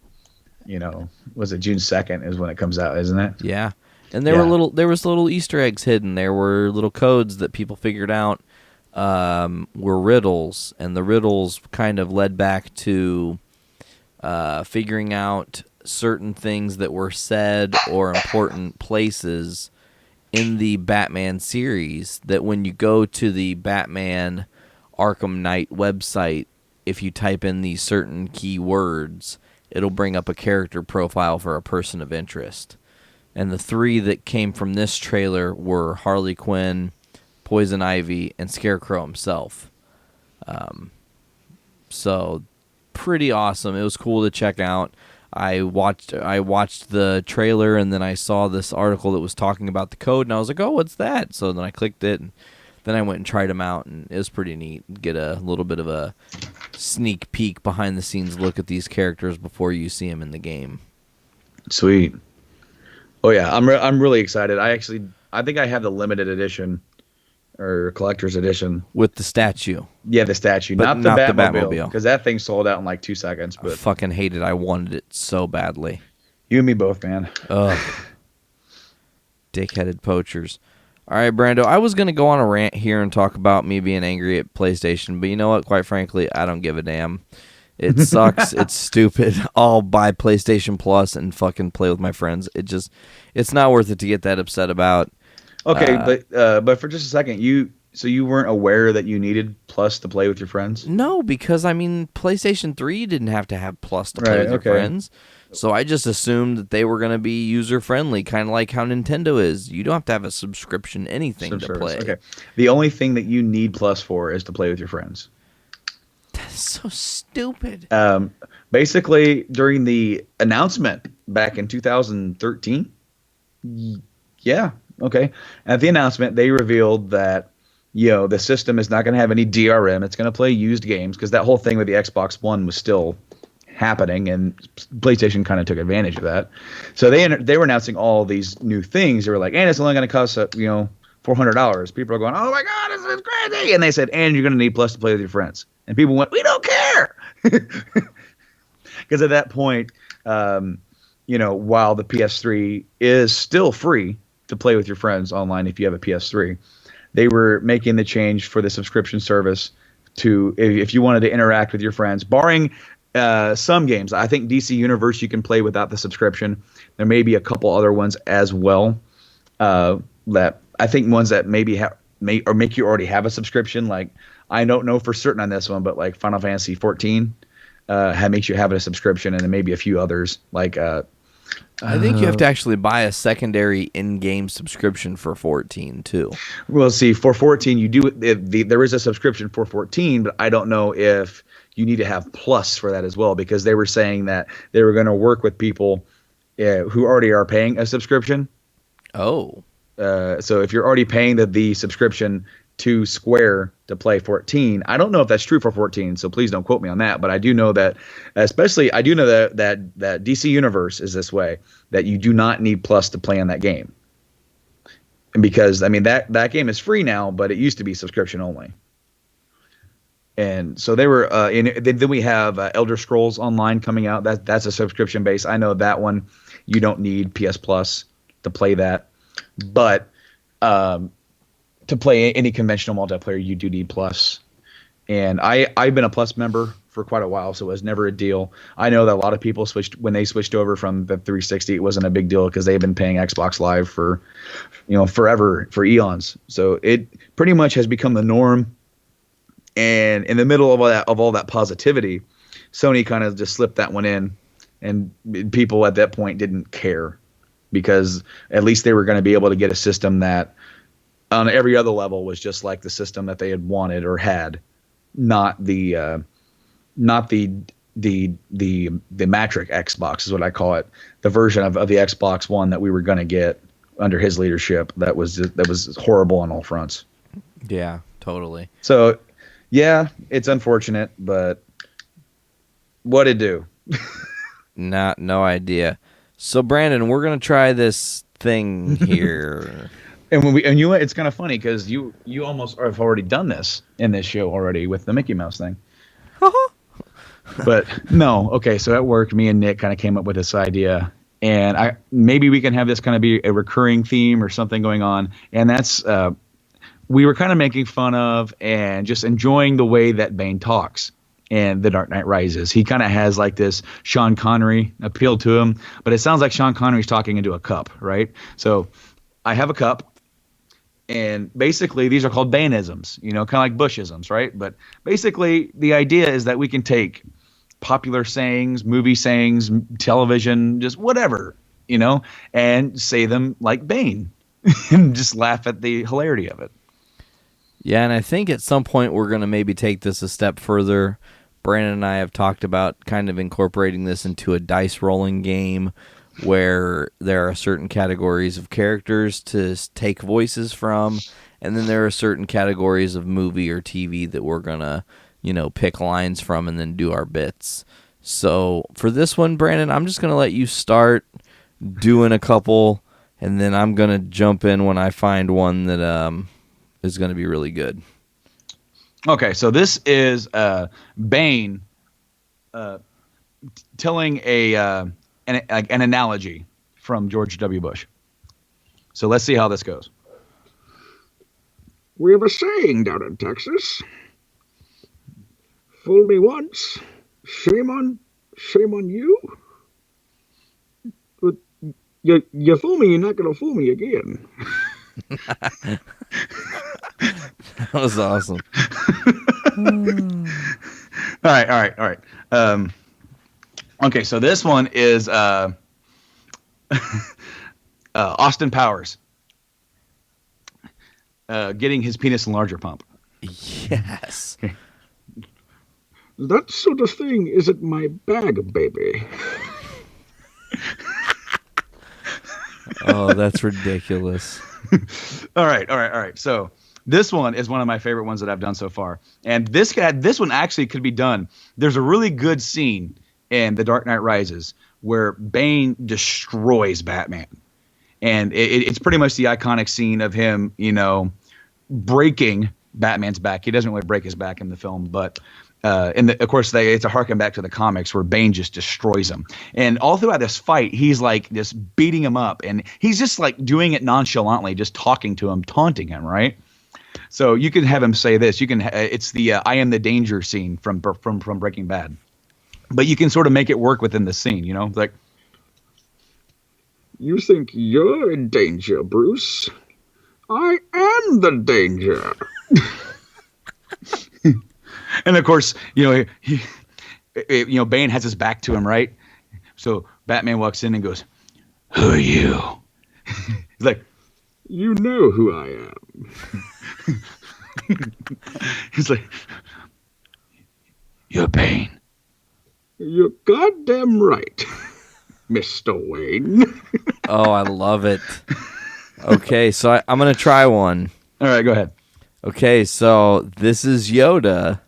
was it June 2nd is when it comes out, isn't it? Yeah, and there was little Easter eggs hidden. There were little codes that people figured out were riddles, and the riddles kind of led back to figuring out certain things that were said or important places in the Batman series, that when you go to the Batman Arkham Knight website, if you type in these certain keywords, it'll bring up a character profile for a person of interest. And the three that came from this trailer were Harley Quinn, Poison Ivy, and Scarecrow himself. So pretty awesome. It was cool to check out. I watched the trailer, and then I saw this article that was talking about the code, and I was like, oh, what's that? So then I clicked it, and then I went and tried them out, and it was pretty neat. Get a little bit of a sneak peek, behind-the-scenes look at these characters before you see them in the game. Sweet. Oh, yeah, I'm really excited. I think I have the limited edition or collector's edition with the statue. Yeah, the statue, but not the Batmobile, because that thing sold out in like 2 seconds. But I fucking hate it. I wanted it so badly. You and me both, man. Ugh. Dick-headed poachers. All right, Brando, I was going to go on a rant here and talk about me being angry at PlayStation, but you know what? Quite frankly, I don't give a damn. It sucks. It's stupid. I'll buy PlayStation Plus and fucking play with my friends. It's not worth it to get that upset about. Okay, but for just a second, you weren't aware that you needed Plus to play with your friends? No, because PlayStation 3 didn't have to have Plus to play with your friends. So I just assumed that they were going to be user-friendly, kind of like how Nintendo is. You don't have to have a subscription, anything to play. Okay. The only thing that you need Plus for is to play with your friends. That's so stupid. Basically, during the announcement back in 2013, yeah, okay. At the announcement, they revealed that the system is not going to have any DRM. It's going to play used games, because that whole thing with the Xbox One was still happening, and PlayStation kind of took advantage of that. So they were announcing all these new things. They were like, and it's only going to cost $400. People are going, oh my god, this is crazy. And they said, and you're going to need Plus to play with your friends. And people went, we don't care, because at that point, while the PS3 is still free to play with your friends online if you have a PS3, they were making the change for the subscription service to if you wanted to interact with your friends, barring some games. I think DC Universe you can play without the subscription. There may be a couple other ones as well that I think ones that maybe make you already have a subscription. Like I don't know for certain on this one, but like Final Fantasy 14 makes you have a subscription, and then maybe a few others like. I think you have to actually buy a secondary in-game subscription for 14 too. Well, see, for 14, you do there is a subscription for 14, but I don't know if you need to have Plus for that as well, because they were saying that they were going to work with people who already are paying a subscription. Oh. So if you're already paying the subscription to Square to play 14, I don't know if that's true for 14, so please don't quote me on that. But I do know that, especially I do know that DC Universe is this way, that you do not need Plus to play on that game. And because I mean that game is free now, but it used to be subscription only. And so they were. Then we have Elder Scrolls Online coming out. That's a subscription base. I know that one. You don't need PS Plus to play that, but to play any conventional multiplayer, you do need Plus. And I've been a Plus member for quite a while, so it was never a deal. I know that a lot of people when they switched over from the 360, it wasn't a big deal because they've been paying Xbox Live for, forever, for eons. So it pretty much has become the norm. And in the middle of all that positivity, Sony kind of just slipped that one in, and people at that point didn't care, because at least they were going to be able to get a system that on every other level was just like the system that they had wanted or had, not the Matrix Xbox is what I call it, the version of the Xbox One that we were going to get under his leadership that was horrible on all fronts. Yeah, totally. So, yeah, it's unfortunate, but what'd it do? No idea. So, Brandon, we're gonna try this thing here. And you know what? It's kind of funny because you almost have already done this in this show already with the Mickey Mouse thing. But no, okay. So at work, me and Nick kind of came up with this idea, and maybe we can have this kind of be a recurring theme or something going on. And that's we were kind of making fun of and just enjoying the way that Bane talks in The Dark Knight Rises. He kind of has like this Sean Connery appeal to him, but it sounds like Sean Connery's talking into a cup, right? So I have a cup. And basically, these are called Baneisms, kind of like Bushisms, right? But basically, the idea is that we can take popular sayings, movie sayings, television, just whatever, and say them like Bane and just laugh at the hilarity of it. Yeah, and I think at some point we're going to maybe take this a step further. Brandon and I have talked about kind of incorporating this into a dice rolling game where there are certain categories of characters to take voices from, and then there are certain categories of movie or TV that we're going to, pick lines from and then do our bits. So for this one, Brandon, I'm just going to let you start doing a couple, and then I'm going to jump in when I find one that is going to be really good. Okay, so this is Bane telling an analogy from George W. Bush. So let's see how this goes. We have a saying down in Texas. Fool me once, shame on you. But you fool me, you're not going to fool me again. That was awesome. All right. Okay, so this one is Austin Powers getting his penis enlarger pump. Yes. Okay. That sort of thing isn't my bag, baby. Oh, that's ridiculous. All right. So this one is one of my favorite ones that I've done so far. And this one actually could be done. There's a really good scene in The Dark Knight Rises where Bane destroys Batman. And it's pretty much the iconic scene of him, breaking Batman's back. He doesn't really break his back in the film, but of course, it's a harken back to the comics where Bane just destroys him. And all throughout this fight, he's like just beating him up, and he's just like doing it nonchalantly, just talking to him, taunting him, right? So you can have him say this. You can. It's the "I am the danger" scene from Breaking Bad. But you can sort of make it work within the scene. You know, like You think you're in danger, Bruce? I am the danger. and of course, Bane has his back to him, right? So Batman walks in and goes, "Who are you?" He's like, You know who I am. he's like, "You're Bane." You're goddamn right, Mr. Wayne. Oh, I love it. Okay, so I'm going to try one. All right, go ahead. Okay, so this is Yoda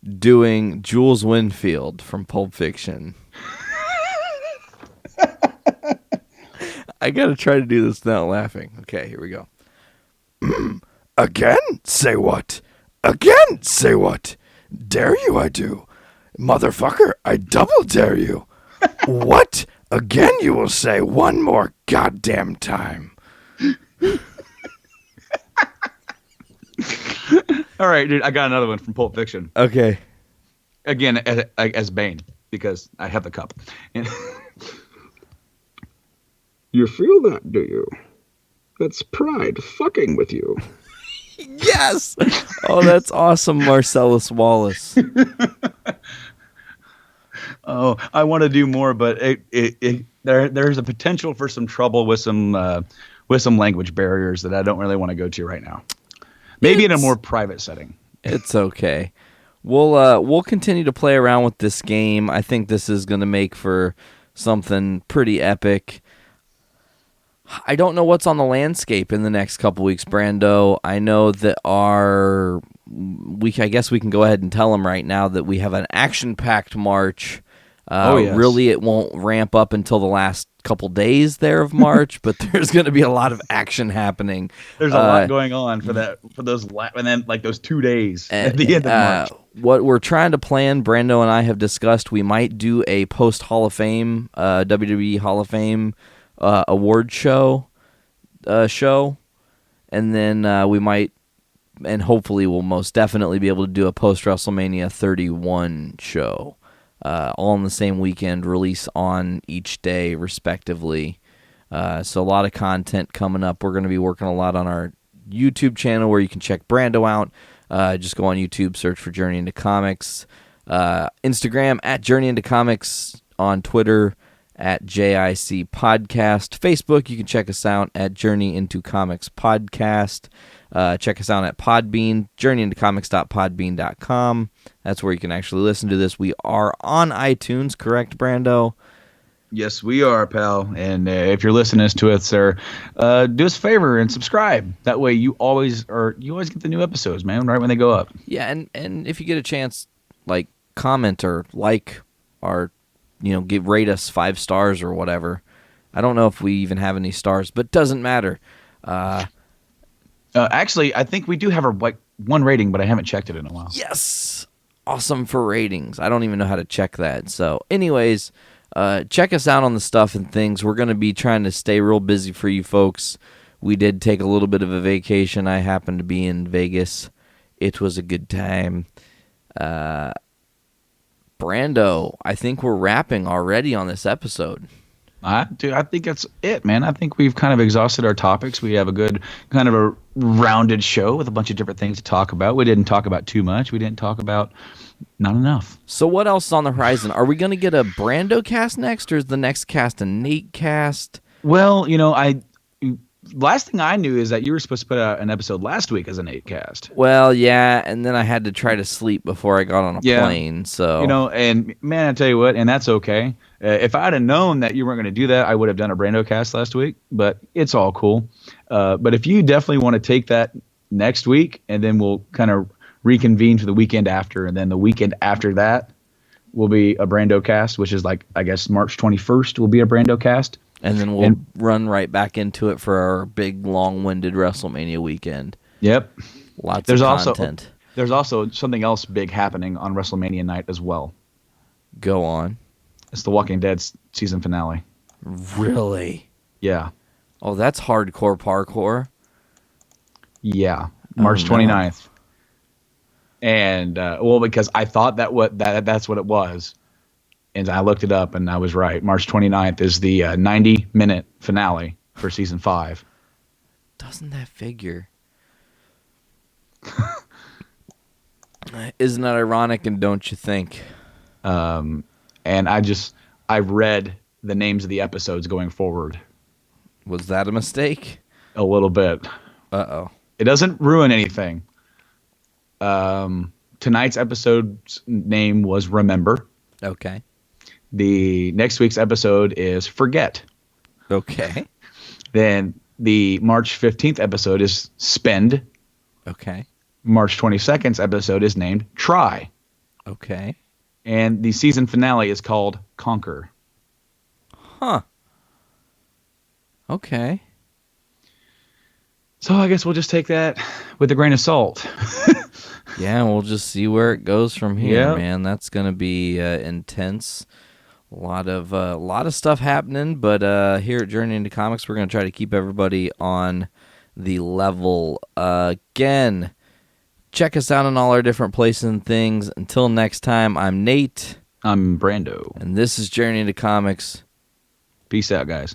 doing Jules Winfield from Pulp Fiction. I got to try to do this without laughing. Okay, here we go. Again? Say what? Again? Say what? Dare you, I do. Motherfucker, I double dare you. What? Again you will say one more goddamn time. All right, dude, I got another one from Pulp Fiction. Okay. Again, as Bane, because I have the cup. And You feel that, do you? That's pride fucking with you. Yes! Oh, that's awesome, Marcellus Wallace. oh, I want to do more, but there's a potential for some trouble with some language barriers that I don't really want to go to right now. Maybe in a more private setting. It's okay. We'll continue to play around with this game. I think this is going to make for something pretty epic. I don't know what's on the landscape in the next couple weeks, Brando. I know that I guess we can go ahead and tell them right now that we have an action-packed March. Yes. Really, it won't ramp up until the last couple days there of March, but there's going to be a lot of action happening. There's a lot going on for those, and then like those 2 days at the end of March. What we're trying to plan, Brando and I have discussed, we might do a post Hall of Fame, WWE Hall of Fame award show, and then we might, and hopefully we'll most definitely be able to do a post WrestleMania 31 show. All in the same weekend, release on each day, respectively. So a lot of content coming up. We're going to be working a lot on our YouTube channel where you can check Brando out. Just go on YouTube, search for Journey into Comics. Instagram at Journey into Comics. On Twitter at JIC Podcast. Facebook, you can check us out at Journey into Comics Podcast. Check us out at Podbean, journeyintocomics.podbean.com. That's where you can actually listen to this. We are on iTunes, correct, Brando? Yes, we are, pal. And if you're listening to us, sir, do us a favor and subscribe. That way, you always get the new episodes, man, right when they go up. Yeah, and if you get a chance, like comment or like or rate us 5 stars or whatever. I don't know if we even have any stars, but doesn't matter. Actually, I think we do have one rating, but I haven't checked it in a while. Yes, awesome for ratings. I don't even know how to check that. So, anyways, check us out on the stuff and things. We're going to be trying to stay real busy for you folks. We did take a little bit of a vacation. I happened to be in Vegas. It was a good time. Brando, I think we're wrapping already on this episode. Dude, I think that's it, man. I think we've kind of exhausted our topics. We have a good kind of a rounded show with a bunch of different things to talk about. We didn't talk about too much. We didn't talk about not enough. So what else is on the horizon? Are we going to get a Brando cast next, or is the next cast a Nate cast? Well, last thing I knew is that you were supposed to put out an episode last week as an 8-cast. Well, yeah, and then I had to try to sleep before I got on a plane. So and man, I tell you what, and that's okay. If I'd have known that you weren't going to do that, I would have done a Brando cast last week. But it's all cool. But if you definitely want to take that next week, and then we'll kind of reconvene for the weekend after, and then the weekend after that will be a Brando cast, which is like I guess March 21st will be a Brando cast. And then we'll run right back into it for our big, long-winded WrestleMania weekend. Yep. Lots of content. There's also something else big happening on WrestleMania night as well. Go on. It's the Walking Dead season finale. Really? Yeah. Oh, that's hardcore parkour. Yeah. March no. 29th. And because I thought that's what it was, and I looked it up and I was right. March 29th is the 90-minute finale for season 5. Doesn't that figure? Isn't that ironic? And don't you think? And I've read the names of the episodes going forward Was that a mistake? a little bit. Uh-oh. It doesn't ruin anything. Tonight's episode's name was Remember. Okay. The next week's episode is Forget. Okay. Then the March 15th episode is Spend. Okay. March 22nd's episode is named Try. Okay. And the season finale is called Conquer. Huh. Okay. So I guess we'll just take that with a grain of salt. Yeah, we'll just see where it goes from here, Yep. man. That's gonna be intense. A lot of stuff happening, but here at Journey into Comics, we're gonna try to keep everybody on the level. Again, check us out on all our different places and things. Until next time, I'm Nate. I'm Brando. And this is Journey into Comics. Peace out, guys.